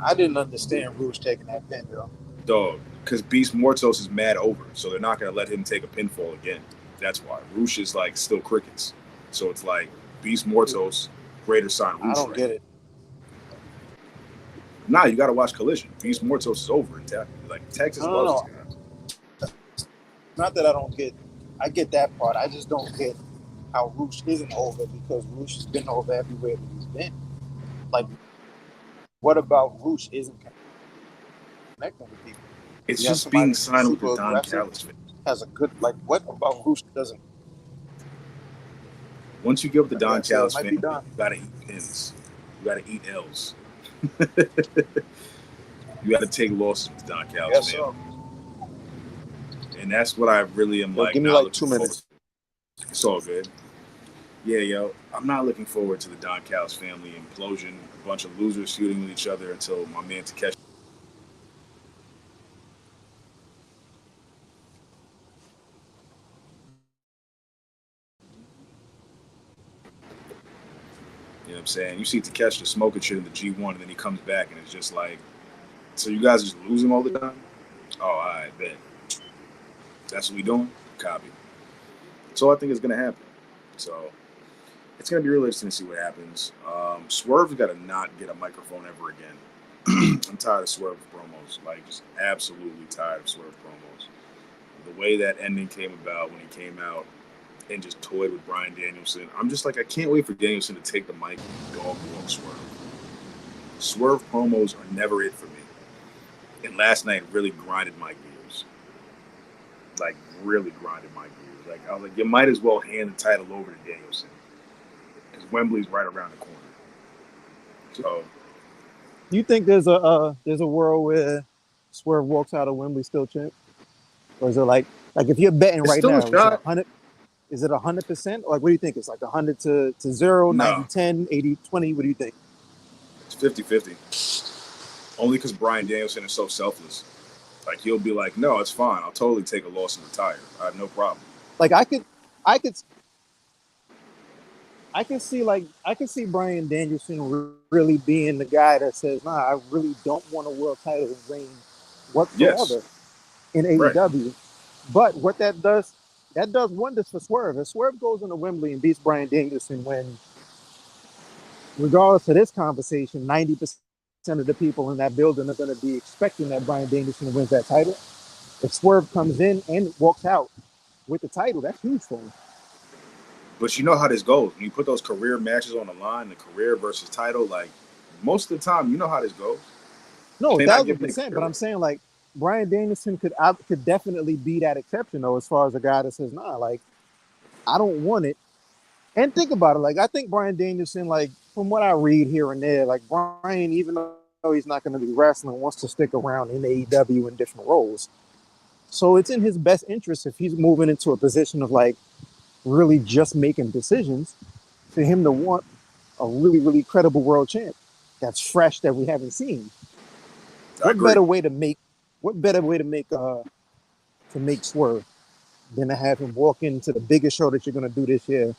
I didn't understand Roosh taking that pin, though. Dog, because Beast Mortos is mad over, so they're not going to let him take a pinfall again. That's why. Roosh is, like, still crickets. So it's like Beast Mortos, greater sign Roosh. I don't get it. Nah, you got to watch Collision. Beast Mortos is over in Texas. Loves this guy. Not that I don't get. I get that part. I just don't get how Roosh isn't over, because Roosh has been over everywhere that he's been. Like, what about Roosh isn't connecting with people? It's just being signed with the Don Callis. Has a good, like, what about Roosh doesn't? Once you give up the Don Callis fan, you gotta eat pins. You gotta eat L's. You gotta take losses with Don Callis, man. So. And that's what I really am like. Give me like 2 minutes. It's all good. Yeah, yo. I'm not looking forward to the Don Callis family implosion. A bunch of losers feuding with each other until my man Takeshi. You know what I'm saying? You see Takeshi smoking shit in the G1, and then he comes back, and it's just like, so you guys are just losing all the time? Oh, all right, bet. That's what we doing? Copy. So I think it's going to happen. So it's going to be really interesting to see what happens. Swerve's got to not get a microphone ever again. I'm tired of Swerve promos. Like, just absolutely tired of Swerve promos. The way that ending came about when he came out and just toyed with Bryan Danielson. I'm just like, I can't wait for Danielson to take the mic and dog walk Swerve. Swerve promos are never it for me. And last night really grinded my gears. like really grinded my gears. Like I was like, you might as well hand the title over to Danielson because Wembley's right around the corner. So Do you think there's a world where Swerve walks out of Wembley still champ, or is it like if you're betting it's right still a now, shot. is it 100%? Like, what do you think? It's like 100 to 0, No, 90-10, 80-20. What do you think? it's 50-50. Only because Bryan Danielson is so selfless. Like he'll be like, no, it's fine. I'll totally take a loss and retire. I have no problem. Like, I could, I can see Bryan Danielson really being the guy that says, nah, I really don't want a world title reign Yes, whatsoever in right. AEW. But what that does wonders for Swerve. If Swerve goes into Wembley and beats Bryan Danielson, when, regardless of this conversation, 90% of the people in that building are going to be expecting that Bryan Danielson wins that title. If Swerve comes in and walks out with the title, that's huge for him. But you know how this goes. When you put those career matches on the line, the career versus title, like most of the time, you know how this goes. No, They're not giving their 1,000%. career But I'm away. saying, like, Bryan Danielson could definitely be that exception, though, as far as a guy that says, nah, like, I don't want it. And think about it. Like, I think Bryan Danielson, like, from what I read here and there, like, Bryan, even though he's not going to be wrestling, wants to stick around in AEW in different roles. So it's in his best interest, if he's moving into a position of, like, really just making decisions, for him to want a really, really credible world champ that's fresh, that we haven't seen. I What agree. better way to make to make Swerve than to have him walk into the biggest show that you're gonna do this year,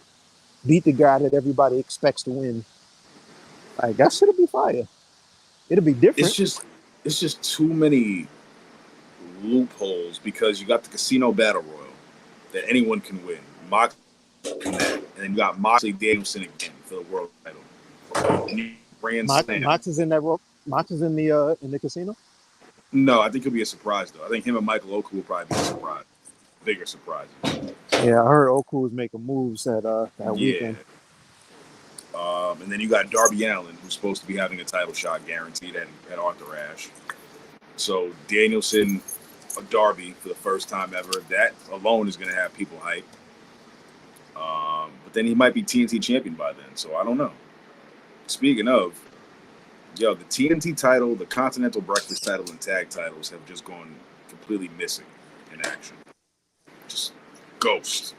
beat the guy that everybody expects to win? Like, that should be fire. It'll be It's different. just it's just too many loopholes because you got the Casino Battle Royal that anyone can win. Mox can that, and then you got Moxley Danielson again for the world title. Grand Slam. Mox is in that role. Mox is in the casino. No, I think it'll be a surprise though. I think him and Michael Oku will probably be a surprise, bigger surprise. Yeah, I heard Oku was making moves that Yeah. weekend. And then you got Darby Allin, who's supposed to be having a title shot guaranteed at Arthur Ashe. So Danielson, Darby for the first time ever. That alone is going to have people hyped. But then he might be TNT champion by then, so I don't know. Speaking of, the TNT title, the Continental Breakfast title, and tag titles have just gone completely missing in action. Just ghost,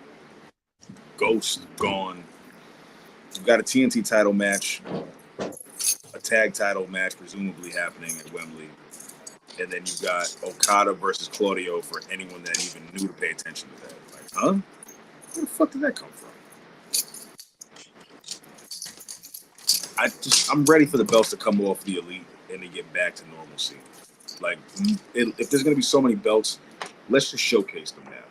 gone. We've got a TNT title match, a tag title match presumably happening at Wembley, and then you've got Okada versus Claudio for anyone that even knew to pay attention to that. Like, huh? Where the fuck did that come from? I'm ready for the belts to come off the Elite and to get back to normalcy. Like, if there's gonna be so many belts, let's just showcase them now.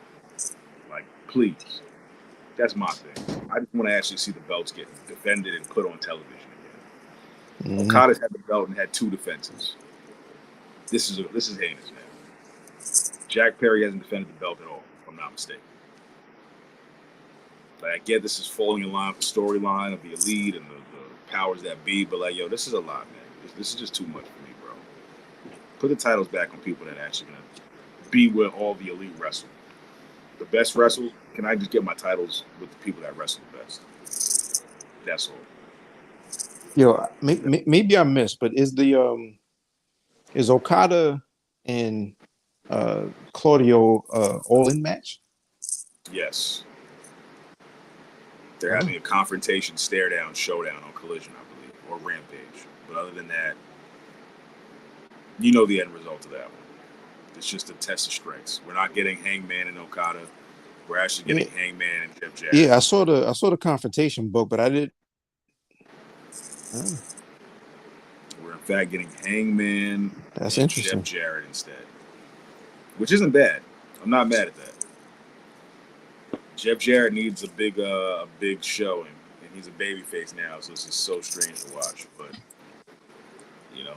Like, please. That's my thing. I just want to actually see the belts get defended and put on television again. Mm-hmm. Okada's had the belt and had 2 defenses. This is heinous, man. Jack Perry hasn't defended the belt at all, if I'm not mistaken. Like, I get this is falling in line with the storyline of the Elite and the powers that be, but like, this is a lot, man. This is just too much for me, bro. Put the titles back on people that are actually gonna be where all the Elite wrestle. The best wrestle, can I just get my titles with the people that wrestle the best? That's all. Yo, maybe I missed, but is Okada and Claudio all in match? Yes. They're having a confrontation, stare down, showdown on Collision, I believe, or Rampage. But other than that, you know the end result of that one. It's just a test of strengths. We're not getting Hangman and Okada. We're actually getting Hangman and Jeff Jarrett. Yeah, I saw the confrontation book, but I did. We're in fact getting Hangman That's and interesting. Jeff Jarrett instead, which isn't bad. I'm not mad at that. Jeff Jarrett needs a big showing, and he's a babyface now, so this is so strange to watch. But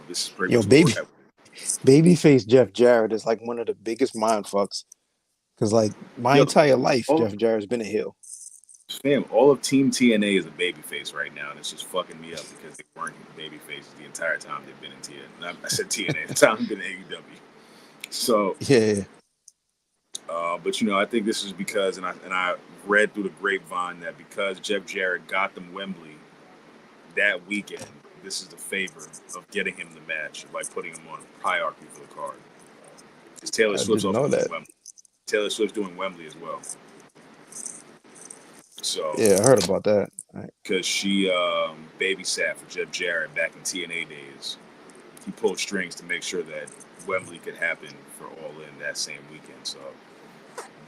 this is pretty much babyface Jeff Jarrett is like one of the biggest mind fucks, because like my entire life, Jeff Jarrett's been a heel. Fam, all of Team TNA is a babyface right now, and it's just fucking me up because they weren't babyfaces the entire time they've been in TNA. I said TNA, the time they've been in AEW. So yeah. But I think this is because, and I read through the grapevine that because Jeff Jarrett got them Wembley that weekend, this is the favor of getting him the match by putting him on hierarchy for the card. Because Taylor I Swift's didn't also know doing that. Wembley. Taylor Swift's doing Wembley as well. So Yeah, I heard about that. because she babysat for Jeff Jarrett back in TNA days, he pulled strings to make sure that Wembley could happen for All In that same weekend. So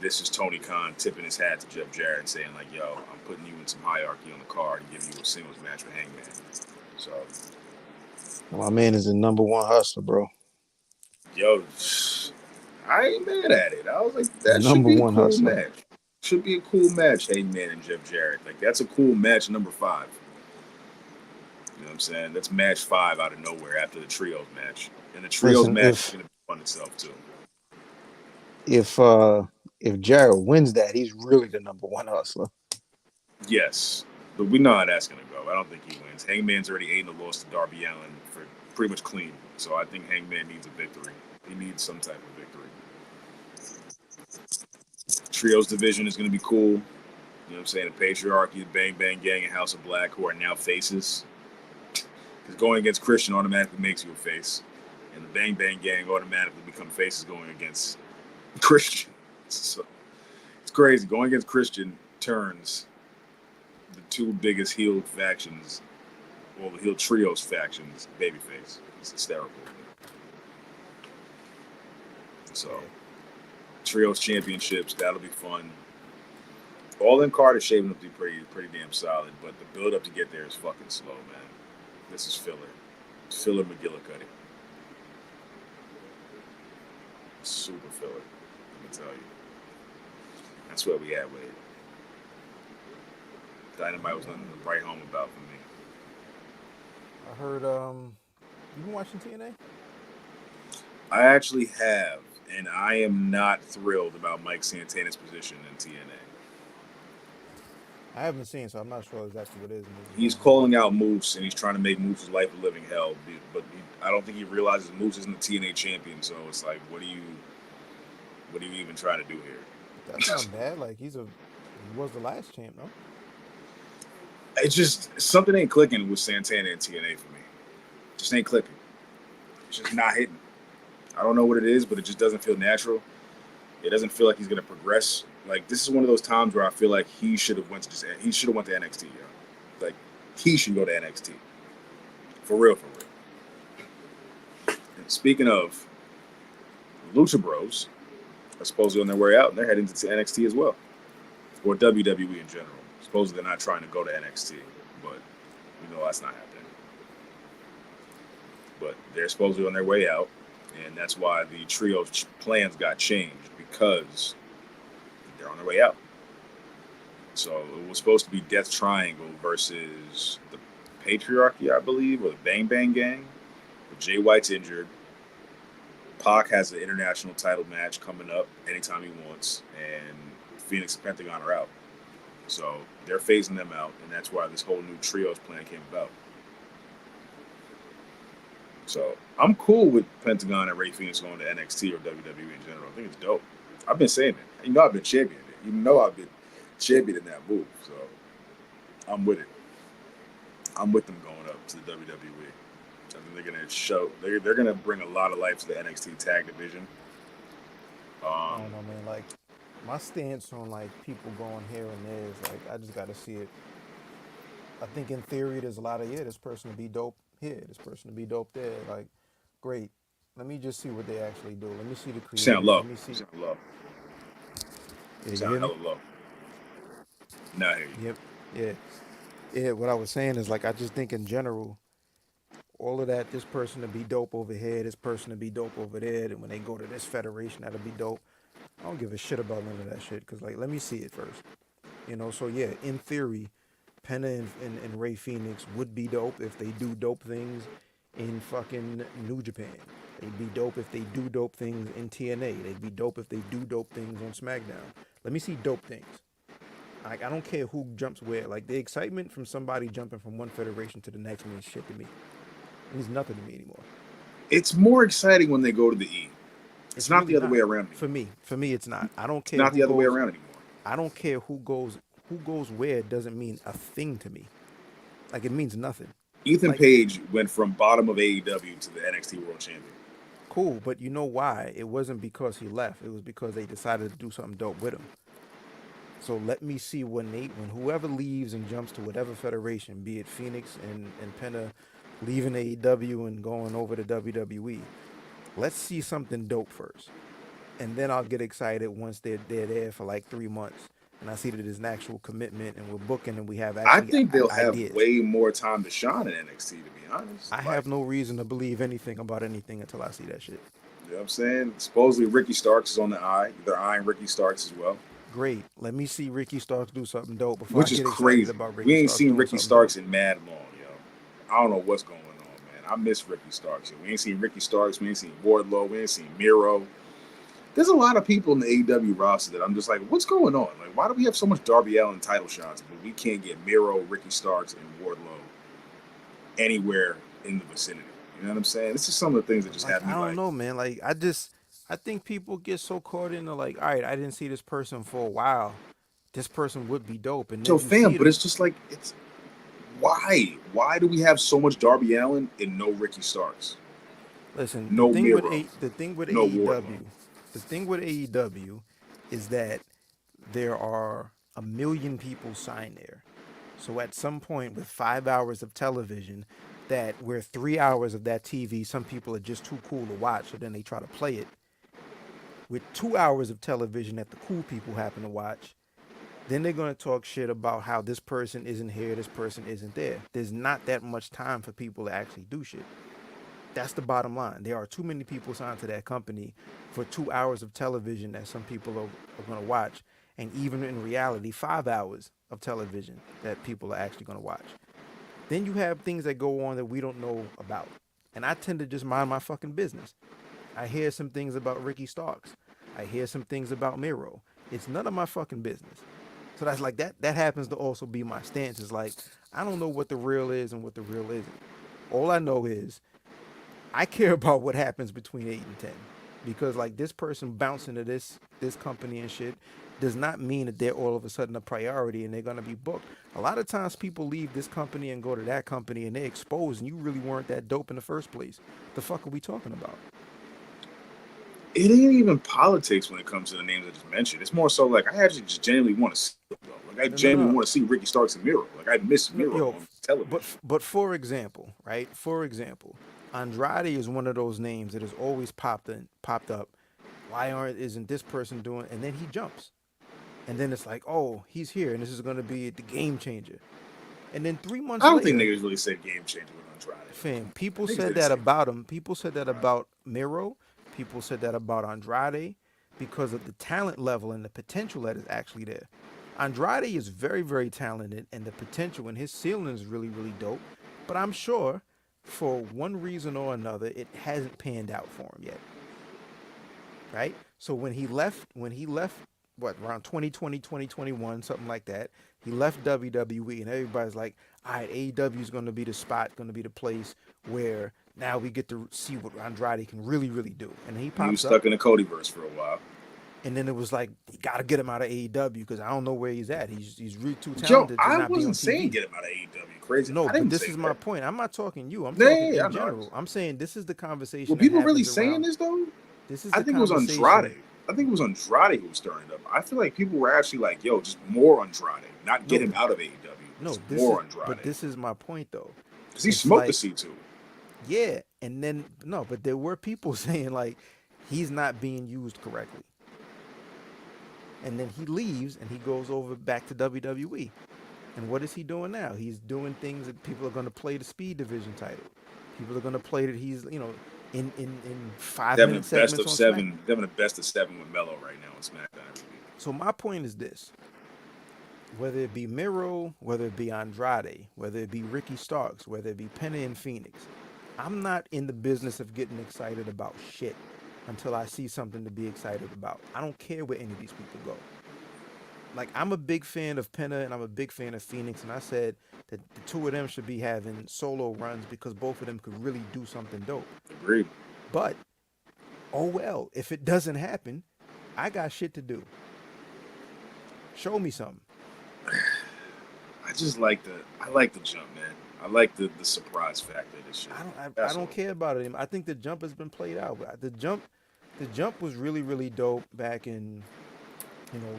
this is Tony Khan tipping his hat to Jeff Jarrett and saying like, "Yo, I'm putting you in some hierarchy on the card and giving you a singles match with Hangman." So, My man is the number one hustler, bro. yo, I ain't mad at it. I was like, that should Number be a one cool hustler. match. Should be a cool match, Hangman and Jeff Jarrett. Like that's a cool match, number 5. You know what I'm saying? That's match 5 out of nowhere after the trios match, and the trios Listen, match is gonna be fun itself too. if Jarrett wins that, he's really the number one hustler. Yes, but we know how that's going to go. I don't think he wins. Hangman's already 8-0 to Darby Allin for pretty much clean. So I think Hangman needs a victory. He needs some type of victory. Trios division is going to be cool. You know what I'm saying? The Patriarchy, the Bang Bang Gang, and House of Black, who are now faces. Because going against Christian automatically makes you a face. And the Bang Bang Gang automatically become faces going against Christian. So it's crazy. Going against Christian turns the 2 biggest heel factions, or the heel trios factions, babyface. It's hysterical. So, trios championships, that'll be fun. All in card is shaping up to be pretty damn solid, but the build up to get there is fucking slow, man. This is filler. It's filler McGillicuddy. Super filler, let me tell you. That's where we at with it. Dynamite was nothing to write home about for me. I heard you been watching TNA? I actually have, and I am not thrilled about Mike Santana's position in TNA. I haven't seen, so I'm not sure exactly what it is. He's calling out Moose, and he's trying to make Moose's life a living hell. But I don't think he realizes Moose isn't the TNA champion. So it's like, what are you even trying to do here? That's not bad. Like he was the last champ, no? It's just something ain't clicking with Santana and TNA for me. Just ain't clicking. It's just not hitting. I don't know what it is, but it just doesn't feel natural. It doesn't feel like he's gonna progress. Like this is one of those times where I feel like he should have went to NXT. Yo. Like he should go to NXT. For real. And speaking of, Lucha Bros are supposedly on their way out, and they're heading to NXT as well, or WWE in general. Supposedly they're not trying to go to NXT, but that's not happening. But they're supposedly on their way out, and that's why the trio plans got changed, because they're on their way out. So it was supposed to be Death Triangle versus the Patriarchy, I believe, or the Bang Bang Gang. But Jay White's injured. Pac has an international title match coming up anytime he wants, and Phoenix and Pentagon are out. So they're phasing them out, and that's why this whole new trios plan came about. So I'm cool with Pentagon and Ray Phoenix going to NXT or WWE in general. I think it's dope. I've been saying it. I've been championing it. I've been championing that move. So I'm with it. I'm with them going up to the WWE. I think they're gonna show. They're gonna bring a lot of life to the NXT tag division. I don't know, man. Like my stance on like people going here and there is like I just got to see it. I think in theory there's a lot of this person to be dope here, this person to be dope there. Like, great. Let me just see what they actually do. Let me see the creative. Sound low. Let me see. Sound low. Yeah, you Sound hear me? hella low. Nah, I hear you. Yep. Yeah. Yeah. What I was saying is like I just think in general, all of that, this person to be dope over here, this person to be dope over there, and when they go to this federation, that'll be dope. I don't give a shit about none of that shit because like let me see it first. So yeah, in theory, Penna and Ray Phoenix would be dope if they do dope things in fucking New Japan. They'd be dope if they do dope things in TNA. They'd be dope if they do dope things on SmackDown. Let me see dope things. Like I don't care who jumps where. Like the excitement from somebody jumping from one federation to the next means shit to me. It means nothing to me anymore. It's more exciting when they go to the E. It's It's not really the other not. way around anymore. For me, it's not. I don't It's care not who the other way goes. around anymore. I don't care who goes where. Doesn't mean a thing to me. Like it means nothing. Ethan Like Page went from bottom of AEW to the NXT World Champion. cool, but you know why? It wasn't because he left. It was because they decided to do something dope with him. So let me see when whoever leaves and jumps to whatever federation, be it Phoenix and Penta leaving AEW and going over to WWE. Let's see something dope first. And then I'll get excited once they're there for like 3 months and I see that there's an actual commitment and we're booking and we have I actually think they'll have ideas. way more time to shine in NXT, to be honest. I Like, have no reason to believe anything about anything until I see that shit. you know what I'm saying? Supposedly Ricky Starks is on the eye. They're eyeing Ricky Starks as well, Great. Let me see Ricky Starks do something dope before I which is get excited crazy. about We Ricky ain't Starks seen doing Ricky something dope. Starks in mad long, yo. I don't know what's going on, man. I miss Ricky Starks. Yo. We ain't seen Ricky Starks. We ain't seen Wardlow. We ain't seen Miro. There's a lot of people in the AEW roster that I'm just like, what's going on? Like, why do we have so much Darby Allin title shots, but we can't get Miro, Ricky Starks, and Wardlow anywhere in the vicinity? You know what I'm saying? This is some of the things that just Like have I me don't like, know, man. Like I think people get so caught in the like, all right, I didn't see this person for a while. This person would be dope, and so then you fam, see but them. it's just like, it's why? Why do we have so much Darby Allin and no Ricky Starks? Listen, No Miro, the thing with no Wardlow. AEW, the thing with AEW is that there are a million people signed there. So at some point with 5 hours of television, that where 3 hours of that TV, some people are just too cool to watch, so then they try to play it. With 2 hours of television that the cool people happen to watch, then they're going to talk shit about how this person isn't here, this person isn't there. There's not that much time for people to actually do shit. That's the bottom line. There are too many people signed to that company for 2 hours of television that some people are going to watch. And even in reality, 5 hours of television that people are actually going to watch. Then you have things that go on that we don't know about. And I tend to just mind my fucking business. I hear some things about Ricky Starks. I hear some things about Miro. It's none of my fucking business. So that's like that happens to also be my stance. Is like I don't know what the real is and what the real isn't. All I know is I care about what happens between 8 and 10 because like this person bouncing to this company and shit does not mean that they're all of a sudden a priority and they're gonna be booked. A lot of times people leave this company and go to that company and they expose and you really weren't that dope in the first place. The fuck are we talking about? It ain't even politics when it comes to the names I just mentioned. It's more so like I actually just genuinely want to see them, though. Like I No, no, genuinely no, want to see Ricky Starks and Miro. Like I miss no, Miro yo. on television. But for example, right? For example, Andrade is one of those names that has always popped up. Why aren't isn't this person doing? And then he jumps. And then it's like, oh, he's here, and this is going to be the game changer. And then 3 months I don't think later, niggas really said game changer with Andrade. fam, people Niggas said didn't that say about him. People said that Andrade. about Miro. People said that about Andrade because of the talent level and the potential that is actually there. Andrade is very, very talented, and the potential and his ceiling is really, really dope. But I'm sure, for one reason or another, it hasn't panned out for him yet. Right? So when he left what around 2020, 2021, something like that, he left WWE and everybody's like, all right, AEW is going to be the spot, going to be the place where now we get to see what Andrade can really, really do. And he He was pops up stuck in the Codyverse for a while. and then it was like, you got to get him out of AEW because I don't know where he's at. He's really too Joe, talented to I not be on wasn't saying TV. get him out of AEW. Crazy. No, I but didn't this say is my that. point. I'm not talking you. I'm Yeah, talking yeah, I in know. general. I'm saying this is the Were conversation that people really happens saying around. this though? This is I the think it was conversation. Andrade. I think it was Andrade who was stirring it up. I feel like people were actually like, yo, just more Andrade. Not get No, him out of AEW. no, Just this more is Andrade. but this is my point though. Because he It's smoked the like, C2. yeah, and then no, but there were people saying like he's not being used correctly. And then he leaves and he goes over back to WWE. And what is he doing now? He's doing things that people are going to play the speed division title. People are going to play that he's, in five They're having minute a best segments of on Smack. seven. They're having a best of seven with Melo right now on SmackDown every week. So my point is this: whether it be Miro, whether it be Andrade, whether it be Ricky Starks, whether it be Penna and Phoenix, I'm not in the business of getting excited about shit until I see something to be excited about. I don't care where any of these people go. Like I'm a big fan of Penna and I'm a big fan of Phoenix, and I said that the two of them should be having solo runs because both of them could really do something dope. Agreed. But Oh well, if it doesn't happen, I got shit to do. Show me something. I like the jump, man. I like the surprise factor of this shit. I That's don't all. care about it anymore. I think the jump has been played out. The jump was really dope back in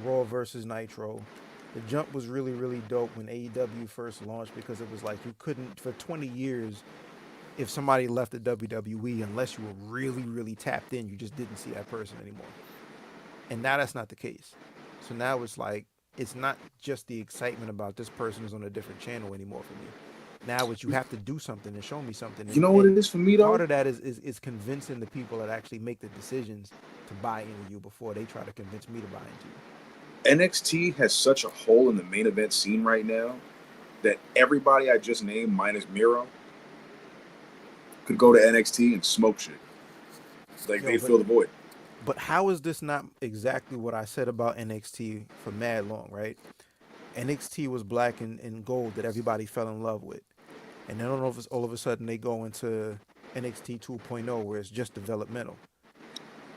Raw versus Nitro. The jump was really dope when AEW first launched because it was like you couldn't for 20 years if somebody left the WWE unless you were really tapped in, you just didn't see that person anymore. And now that's not the case. So now it's like it's not just the excitement about this person is on a different channel anymore for me. Now it's you have to do something and show me something, You know what and it is for me part though? of that is convincing the people that actually make the decisions to buy into you before they try to convince me to buy into you. NXT has such a hole in the main event scene right now that everybody I just named, minus Miro, could go to NXT and smoke shit. Like Yo, they'd fill the void. but how is this not exactly what I said about NXT for mad long, right? NXT was black and gold that everybody fell in love with. And then all of a sudden they go into NXT 2.0 where it's just developmental.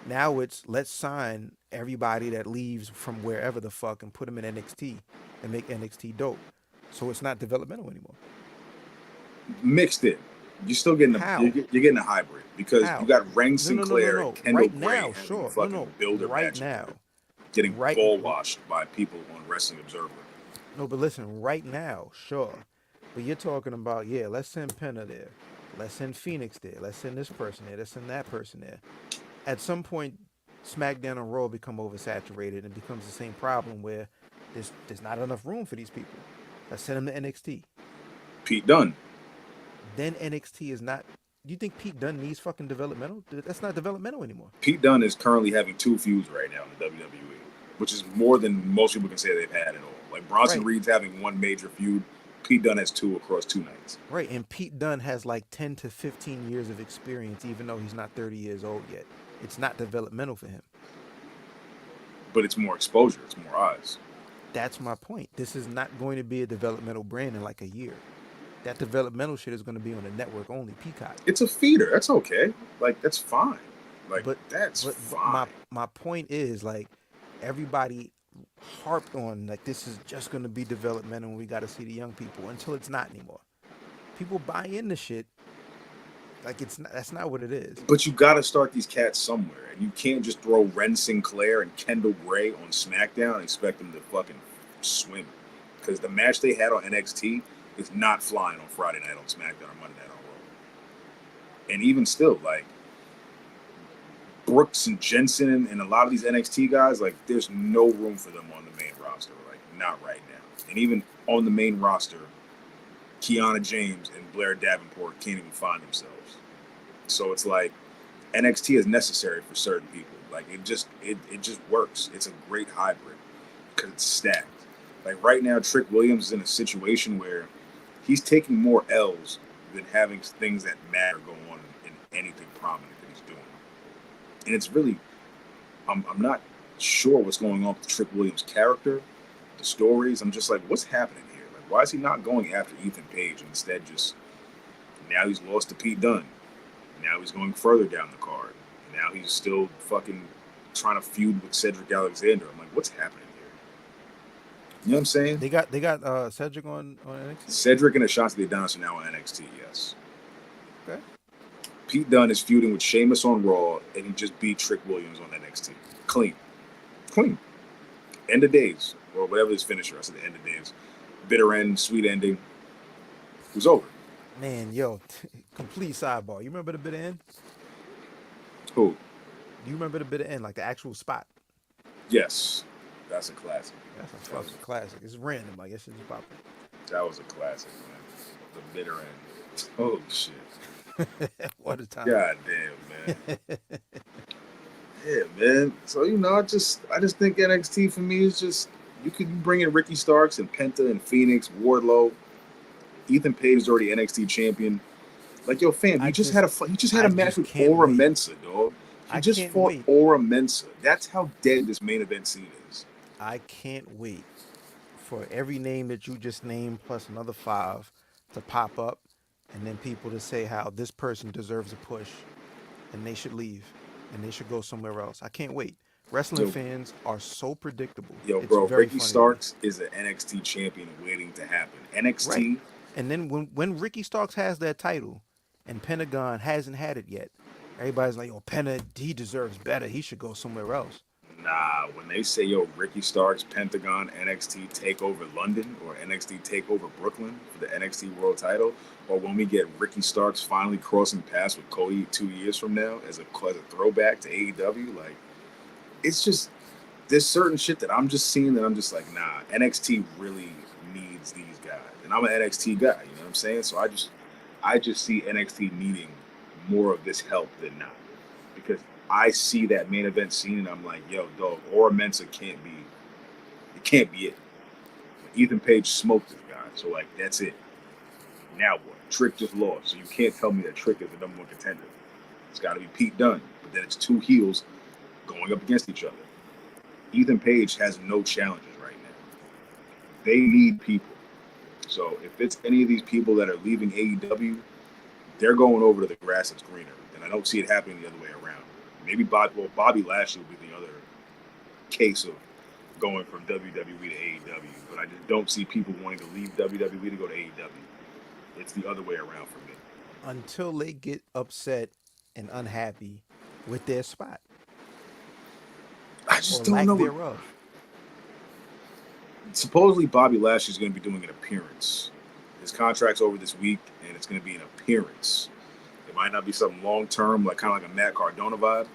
Now it's let's sign everybody that leaves from wherever the fuck and put them in NXT and make NXT dope. So it's not developmental anymore. Mixed in. You're still getting How? you're getting a hybrid because you How? got Ren No, Sinclair and no. Kendall Right Gray now, having sure. fucking No. builder Right matches, now. getting Right. ball washed by people on Wrestling Observer. No, but listen, right now, sure. But you're talking about, yeah, let's send Penna there. Let's send Phoenix there. Let's send this person there. Let's send that person there. At some point, SmackDown and Raw become oversaturated and it becomes the same problem where there's not enough room for these people. Let's send them to NXT. Pete Dunne. Then NXT is not. Do you think Pete Dunne needs fucking developmental? That's not developmental anymore. Pete Dunne is currently having 2 feuds right now in the WWE, which is more than most people can say they've had at all. Like Bronson Right. Reed's having 1 major feud. Pete Dunne has 2 across 2 nights. Right. And Pete Dunne has like 10 to 15 years of experience, even though he's not 30 years old yet. It's not developmental for him. But it's more exposure. It's more eyes. That's my point. This is not going to be a developmental brand in like a year. That developmental shit is going to be on the network only, Peacock. It's a feeder. That's okay. Like that's fine. Like But that's but fine. my point is like everybody harped on like this is just going to be developmental and we got to see the young people until it's not anymore. People buy into shit like it's not, that's not what it is. But you got to start these cats somewhere, and you can't just throw Ren Sinclair and Kendall Gray on SmackDown and expect them to fucking swim. Because the match they had on NXT is not flying on Friday night on SmackDown or Monday night on Raw. And even still, like Brooks and Jensen and a lot of these NXT guys, like there's no room for them on the main roster, like not right now. And even on the main roster, Kiana James and Blair Davenport can't even find themselves. So it's like NXT is necessary for certain people. Like it just works. It's a great hybrid because it's stacked. Like right now, Trick Williams is in a situation where he's taking more L's than having things that matter go on in anything prominent that he's doing. And it's really, I'm not sure what's going on with Trick Williams' character, the stories. I'm just like, what's happening here? Like, why is he not going after Ethan Page and instead just now he's lost to Pete Dunne? Now he's going further down the card. Now he's still fucking trying to feud with Cedric Alexander. I'm like, what's happening here? You know what I'm saying? They got Cedric on NXT. Cedric and Ashante Adonis are now on NXT. Yes. Okay. Pete Dunne is feuding with Sheamus on Raw, and he just beat Trick Williams on NXT. Clean. End of days, or whatever his finisher. I said the end of days. Bitter end, sweet ending. It was over. Man, yo, complete sidebar. You remember the bitter end? Who? Do you remember the bitter end, like the actual spot? Yes. That's a classic. That's a fucking classic. It's random. Like that shit just popped up. That was a classic, man. The bitter end. Oh shit. What a time. God damn, man. Yeah, man. So I just think NXT for me is just you could bring in Ricky Starks and Penta and Phoenix, Wardlow. Ethan Page is already NXT champion. Like, yo, fam, he just had a match with Aura Mensa, dog. He just fought Aura Mensa. That's how dead this main event scene is. I can't wait for every name that you just named plus another 5 to pop up and then people to say how this person deserves a push and they should leave. and they should go somewhere else. I can't wait. Wrestling Yo, fans are so predictable. yo, It's bro, very Ricky funny to me. Starks is an NXT champion waiting to happen. Right. NXT, And then when Ricky Starks has that title and Pentagon hasn't had it yet, everybody's like, "Oh, Penta, he deserves better. He should go somewhere else." nah, when they say, yo, Ricky Starks, Pentagon, NXT Takeover London or NXT Takeover Brooklyn for the NXT World title, or when we get Ricky Starks finally crossing paths with Cody 2 years from now as a throwback to AEW, like, it's just, there's certain shit that I'm just seeing that I'm just like, nah, NXT really needs these guys. And I'm an NXT guy, you know what I'm saying? So I just see NXT needing more of this help than not. Because I see that main event scene and I'm like, yo, dog, Aura Mensa can't be it. Ethan Page smoked this guy. So like that's it. Now what? Trick just lost. So you can't tell me that Trick is the number one contender. It's gotta be Pete Dunne. But then it's two heels going up against each other. Ethan Page has no challenges right now. They need people. So if it's any of these people that are leaving AEW, they're going over to the grass that's greener. And I don't see it happening the other way around. Maybe Bobby Lashley will be the other case of going from WWE to AEW. But I just don't see people wanting to leave WWE to go to AEW. It's the other way around for me. Until they get upset and unhappy with their spot I or just don't lack know. thereof. Supposedly Bobby Lashley's going to be doing an appearance. His contract's over this week, and it's going to be an appearance. It might not be something long term, like kind of like a Matt Cardona vibe,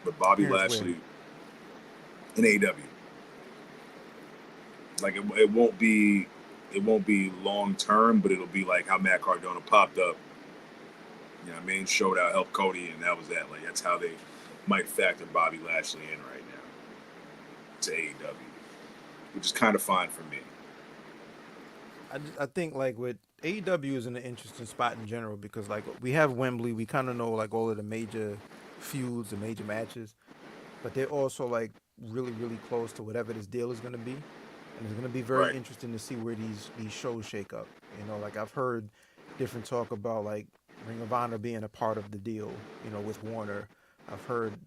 but Bobby Appearance where Lashley in AEW. Like it won't be long term, but it'll be like how Matt Cardona popped up. You know what I mean? Showed out, helped Cody, and that was that. Like that's how they might factor Bobby Lashley in right now to AEW, which is kind of fine for me. I think like with AEW is in an interesting spot in general because like we have Wembley, we kind of know like all of the major feuds, the major matches, but they're also like really close to whatever this deal is going to be, and it's going to be very Right. interesting to see where these shows shake up. You know, like I've heard different talk about like Ring of Honor being a part of the deal. You know, with Warner, I've heard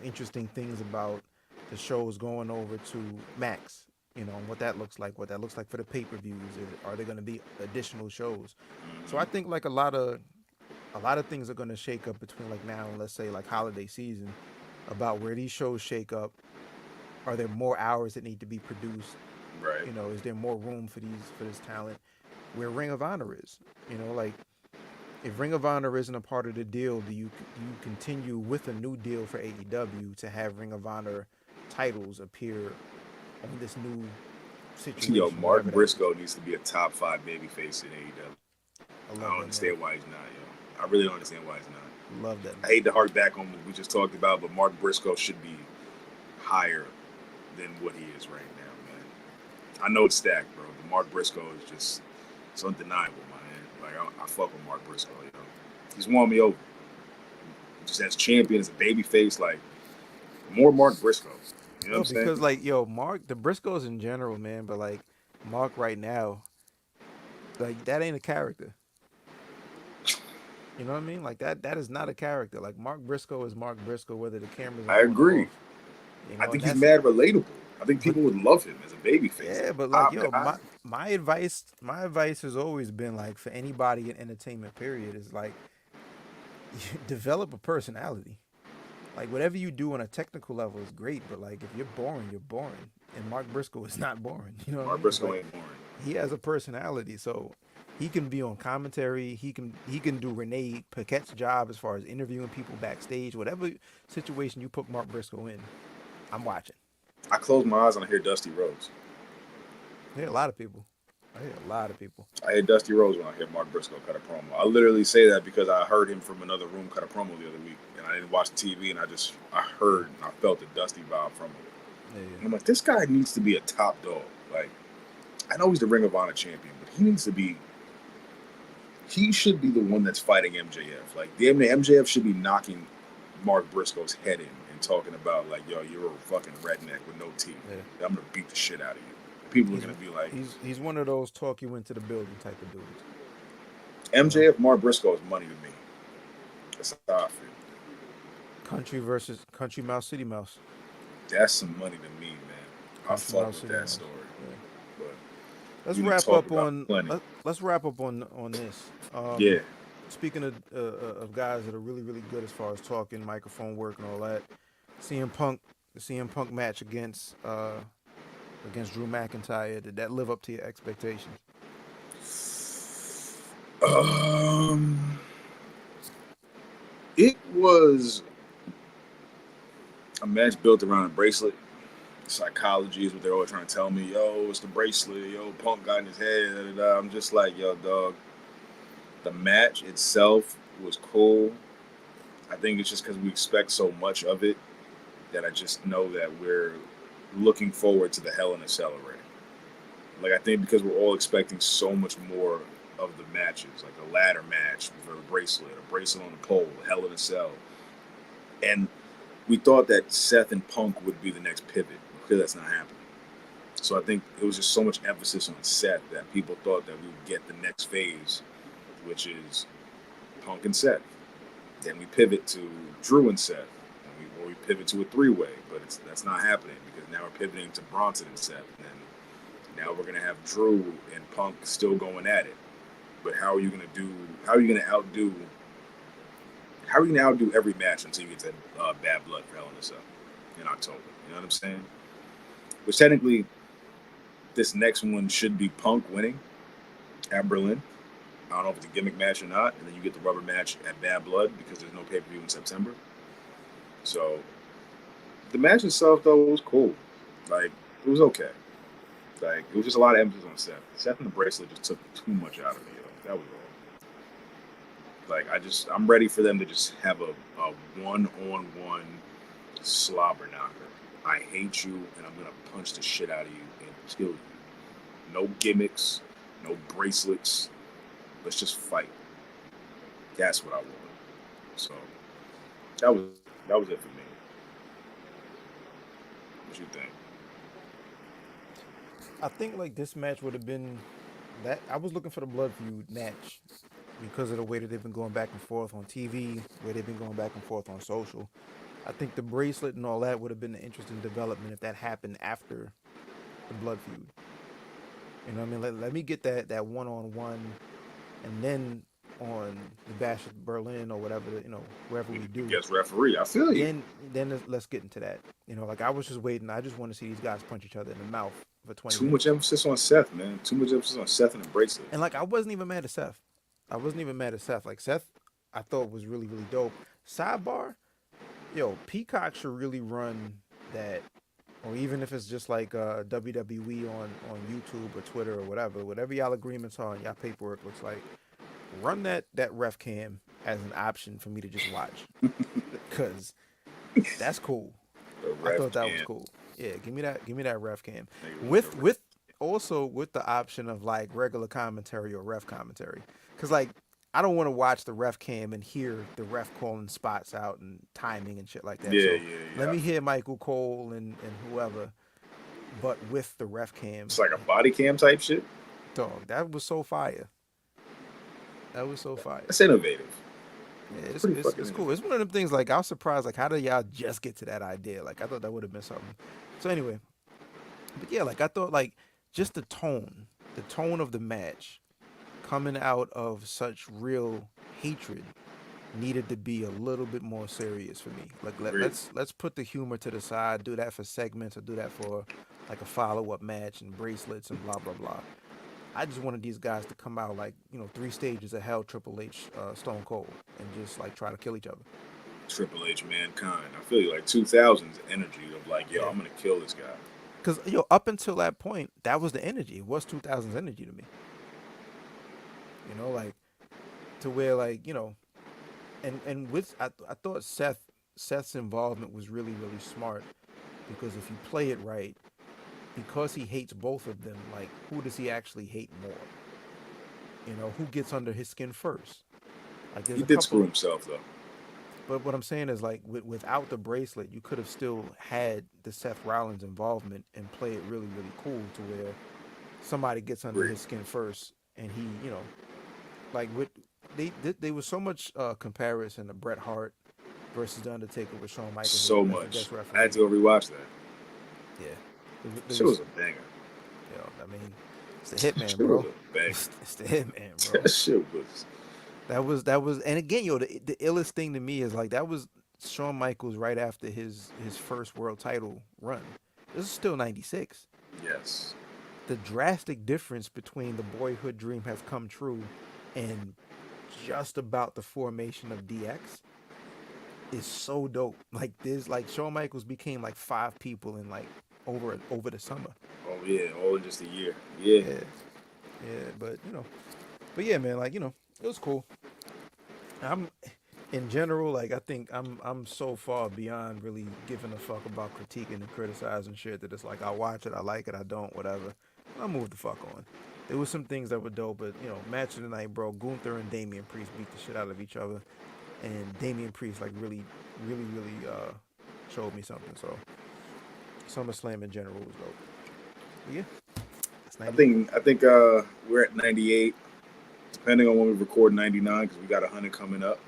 interesting things about the shows going over to Max. You know, and what that looks like, what that looks like for the pay per views. Are there going to be additional shows? So I think like a lot of things are going to shake up between like now and let's say like holiday season about where these shows shake up. Are there more hours that need to be produced? Right. You know, is there more room for this talent? Where Ring of Honor is, like if Ring of Honor isn't a part of the deal, do you continue with a new deal for AEW to have Ring of Honor titles appear on this new Yo, situation, Mark whatever that is? Briscoe needs to be a top five babyface in AEW. I I love don't that man. understand why he's not, yo. I really don't understand why he's not. Love that I man. hate to hark back on what we just talked about, but Mark Briscoe should be higher than what he is right now, man. I know it's stacked, bro, but Mark Briscoe is just, it's undeniable, man. Like, I fuck with Mark Briscoe, you know. He's won me over. Just as champion, as a babyface, like, more Mark Briscoe. You know what No, I'm because saying? like Mark, the Briscoes in general, man, but like Mark right now, like that ain't a character. You know what I mean? Like that is not a character. Like Mark Briscoe is Mark Briscoe, whether the cameras are I on or agree. off. You I know, think and he's that's mad relatable. I think but people would love him as a babyface. yeah, Like, but like top yo, guy. my advice has always been like for anybody in entertainment period is like develop a personality. Like whatever you do on a technical level is great, but like if you're boring, you're boring. And Mark Briscoe is not boring. You know what I Mark mean? It's Briscoe like ain't boring. he has a personality, so he can be on commentary. He can do Renee Paquette's job as far as interviewing people backstage. Whatever situation you put Mark Briscoe in, I'm watching. I close my eyes and I hear Dusty Rhodes. I hear a lot of people. I hear a lot of people. I hear Dusty Rhodes when I hear Mark Briscoe cut a promo. I literally say that because I heard him from another room cut a promo the other week, and I didn't watch the TV, and I Yeah, heard and I felt the Dusty vibe from him. yeah, yeah. And I'm like, this guy needs to be a top dog. Like, I know he's the Ring of Honor champion, but he needs to be. He should be the one that's fighting MJF. Like, damn, the MJF should be knocking Mark Briscoe's head in and talking about like, yo, you're a fucking redneck with no teeth. Yeah. I'm gonna beat the shit out of you. People are He's gonna be like, he's one of those talk you into the building type of dudes. You know, MJF Mark Briscoe is money to me. That's how I feel. Country Mouse City Mouse. That's some money to me, man. I Country fuck Mouse with City that Mouse. story, Yeah. but Let's we can wrap talk up about on plenty. let's wrap up on this. Yeah, Speaking of guys that are really really good as far as talking, microphone work, and all that, CM Punk, the CM Punk match against Drew McIntyre, did that live up to your expectations? um, it was a match built around a bracelet. Psychology is what they're always trying to tell me. Yo, it's the bracelet. Yo, Punk got in his head. Da, da, da. I'm just like, yo, dog. The match itself was cool. I think it's just because we expect so much of it that I just know that we're looking forward to the Hell in a Cell already. Like, I think because we're all expecting so much more of the matches, like a ladder match for a bracelet on the pole, Hell in a Cell. And we thought that Seth and Punk would be the next pivot. Because that's not happening. So I think it was just so much emphasis on Seth that people thought that we would get the next phase, which is Punk and Seth. Then we pivot to Drew and Seth, or we pivot to a three-way, but that's not happening because now we're pivoting to Bronson and Seth, and now we're gonna have Drew and Punk still going at it. But how are you gonna outdo every match until you get to Bad Blood for Hell in a Cell in October? You know what I'm saying? Which technically, this next one should be Punk winning at Berlin. I don't know if it's a gimmick match or not, and then you get the rubber match at Bad Blood because there's no pay-per-view in September. So the match itself, though, was cool. Like, it was okay. Like, it was just a lot of emphasis on Seth. Seth and the bracelet just took too much out of me. That was all. Like, I'm ready for them to just have a one-on-one slobber knocker. I hate you, and I'm gonna punch the shit out of you and kill you. No gimmicks, no bracelets. Let's just fight. That's what I want. So that was it for me. What you think? I think like this match would have been that I was looking for the blood feud match because of the way that they've been going back and forth on TV, where they've been going back and forth on social. I think the bracelet and all that would have been an interesting development if that happened after the blood feud. You know what I mean? Let me get that one on one, and then on the Bash of Berlin or whatever, wherever we do, Guest referee. I feel you. then let's get into that. Like I was just waiting. I just want to see these guys punch each other in the mouth for 20 Too much minutes. emphasis on Seth, man. Too much emphasis on Seth and the bracelet. And like I wasn't even mad at Seth. I wasn't even mad at Seth. Like Seth, I thought was really really dope. Sidebar, yo, Peacock should really run that, or even if it's just like WWE on YouTube or Twitter or whatever y'all agreements are and y'all paperwork looks like, run that ref cam as an option for me to just watch, cause that's cool. The I ref thought that was can. cool. Yeah, give me that ref cam Like with also with the option of like regular commentary or ref commentary, cause like I don't want to watch the ref cam and hear the ref calling spots out and timing and shit like that. yeah, So yeah, let yeah. me hear Michael Cole and whoever, but with the ref cam. It's like a body cam type shit. Dog, that was so fire. That was so fire. That's innovative. Yeah, It's it's, pretty it's fucking it's cool. innovative. It's one of them things like I was surprised. Like, how did y'all just get to that idea? Like, I thought that would have been something. So anyway, but yeah, like I thought, like just the tone of the match, coming out of such real hatred, needed to be a little bit more serious for me. Like Agreed. let's put the humor to the side. Do that for segments or do that for like a follow up match and bracelets and blah blah blah. I just wanted these guys to come out like 3 stages of hell, Triple H, Stone Cold, and just like try to kill each other. Triple H, Mankind. I feel you like 2000s energy of like, yo, Yeah, I'm gonna kill this guy. because up until that point, that was the energy. It was 2000s energy to me. Like to where like and with I thought Seth's involvement was really really smart because if you play it right, because he hates both of them, like who does he actually hate more? Who gets under his skin first? Like there's He a did couple screw of, himself though. but what I'm saying is like without the bracelet, you could have still had the Seth Rollins involvement and play it really really cool to where somebody gets under Agreed. his skin first, and he like with they was so much comparison to Bret Hart versus the Undertaker with Shawn Michaels So as the much. guest I had referee. to go rewatch that. Yeah, there Shit was was, a banger. I mean, it's the Hitman, Shit was bro. a banger. It's the Hitman, bro. That shit was. That was, and again, the illest thing to me is like that was Shawn Michaels right after his first world title run. This is still '96. Yes. The drastic difference between the boyhood dream has come true and just about the formation of DX is so dope. Like this, like Shawn Michaels became like five people in like over the summer. Oh yeah, all in just a year. Yeah. Yeah, yeah, but yeah, man, like it was cool. I'm in general, like I think I'm so far beyond really giving a fuck about critiquing and criticizing shit that it's like I watch it, I like it, I don't, whatever. I move the fuck on. There was some things that were dope, but match of the night, bro. Gunther and Damian Priest beat the shit out of each other, and Damian Priest like really showed me something. So SummerSlam in general was dope. But yeah, that's I 98. think we're at 98, depending on when we record 99, because we got 100 coming up.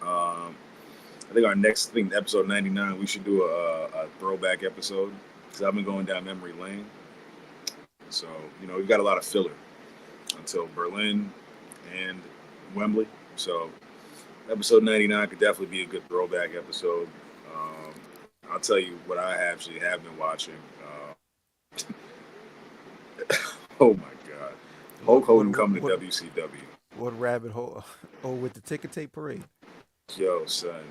I think our next thing, episode 99, we should do a throwback episode because I've been going down memory lane. So we've got a lot of filler until Berlin and Wembley. So episode 99 could definitely be a good throwback episode. I'll tell you what I actually have been watching. Oh my God, Hulk Hogan coming to WCW. What rabbit hole? Oh, with the ticker tape parade. Yo, son,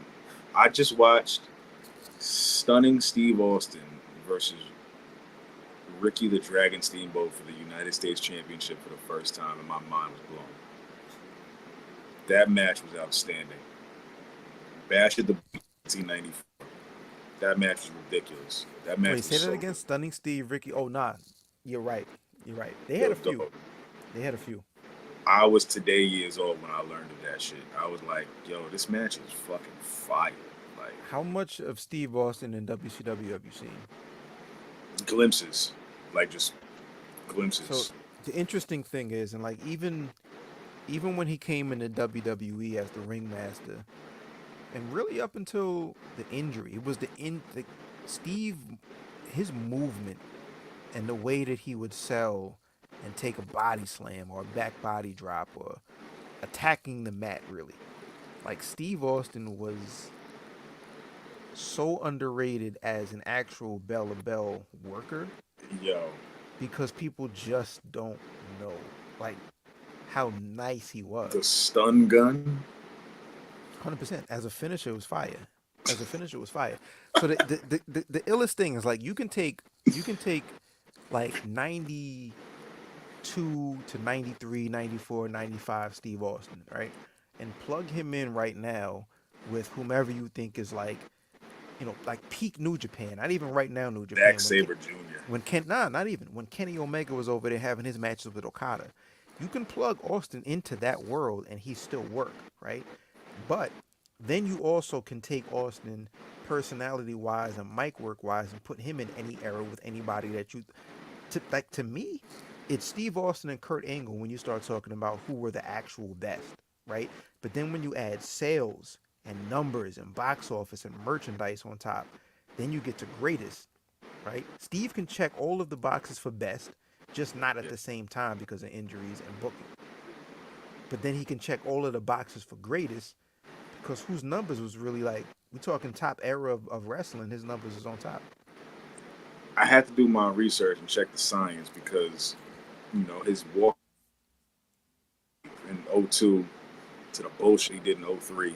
I just watched Stunning Steve Austin versus Ricky the Dragon Steamboat for the United States Championship for the first time, and my mind was blown. That match was outstanding. Bash at the 1994. That match was ridiculous. That match Wait, was say that so again. good. Stunning Steve, Ricky. Oh, nah, you're right. You're right. They had Yo, a few. dog. They had a few. I was today years old when I learned of that shit. I was like, yo, this match is fucking fire. Like, How much of Steve Austin in WCW have you seen? glimpses. Like, just So glimpses. the interesting thing is, and like even when he came into WWE as the ringmaster, and really up until the injury, it was the Steve, his movement and the way that he would sell and take a body slam or a back body drop or attacking the mat really. Like Steve Austin was so underrated as an actual bell to bell worker Yo, because people just don't know like how nice he the was. stun gun. 100%. As a finisher, it was fire. As a finisher, it was fire. So the illest thing is like you can take like 92 to 93, 94, 95 Steve Austin, right? And plug him in right now with whomever you think is like peak New Japan. Not even right now New Zack Japan. Sabre Jr. Not even when Kenny Omega was over there having his matches with Okada. You can plug Austin into that world and he still work, right? But then you also can take Austin personality wise and mic work wise and put him in any era with anybody that to me, it's Steve Austin and Kurt Angle when you start talking about who were the actual best, right? But then when you add sales and numbers and box office and merchandise on top, then you get to greatest, right? Steve can check all of the boxes for best, just not at Yeah. the same time because of injuries and booking. But then he can check all of the boxes for greatest because whose numbers was really like we talking top era of wrestling, his numbers is on top. I had to do my research and check the science because, his walk in '02 to the bullshit he did in '03.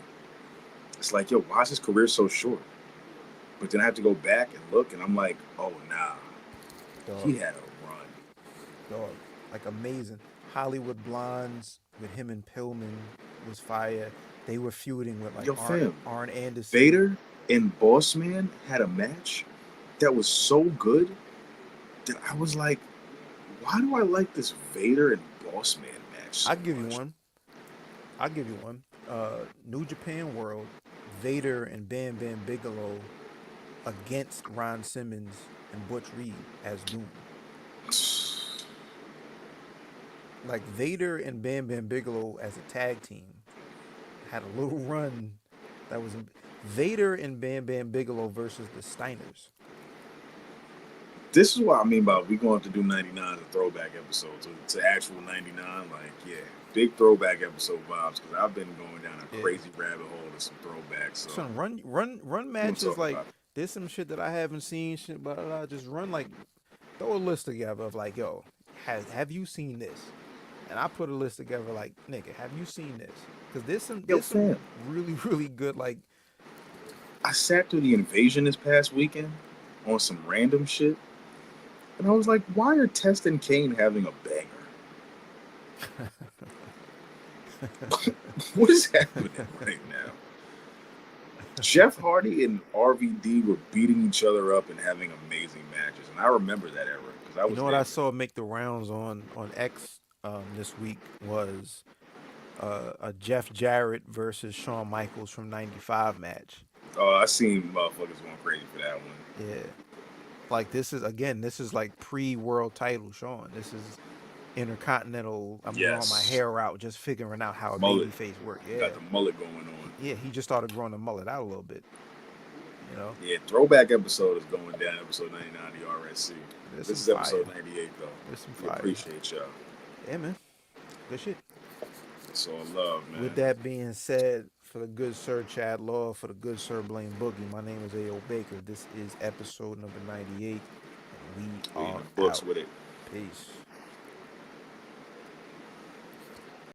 It's like, yo, why is his career so short? But then I have to go back and look, and I'm like, oh, nah. Dog, He had a run. dog, like amazing. Hollywood Blondes with him and Pillman was fire. They were feuding with like Yo, fam, Arn Anderson. Vader and Boss Man had a match that was so good that I was like, why do I like this Vader and Boss Man match so I'll give you much? one. I'll give you one. New Japan World, Vader and Bam Bam Bigelow against Ron Simmons and Butch Reed as Doom. Like Vader and Bam Bam Bigelow as a tag team had a little run That was Vader and Bam Bam Bigelow versus the Steiners. This is what I mean by we going to do 99 as a throwback episode to actual 99. Like, yeah, big throwback episode vibes because I've been going down a crazy rabbit hole to some throwbacks. So Son, run matches like there's some shit that I haven't seen. Shit, but just run like throw a list together of like, yo, have you seen this? And I put a list together like, nigga, have you seen this? Because there's some really really good like. I sat through the Invasion this past weekend on some random shit. And I was like, why are Test and Kane having a banger? What is happening right now? Jeff Hardy and RVD were beating each other up and having amazing matches. And I remember that era. Because I was what I saw make the rounds on X this week was a Jeff Jarrett versus Shawn Michaels from '95 match. Oh, I seen motherfuckers going crazy for that one. Yeah. Like this is like pre-world title Shawn. This is Intercontinental. I'm growing my hair out, just figuring out how a babyface works. Yeah, got the mullet going on. Yeah, he just started growing the mullet out a little bit. You know. Yeah, throwback episode is going down. Episode 99 of the RSC. This is episode 98 though. There's some fire. Appreciate y'all. Yeah, man. Good shit. It's all love, man. With that being said, for the good Sir Chad Law, for the good Sir Blaine Boogie, my name is A.O. Baker. This is episode number 98. And we are in the books out. with it. Peace.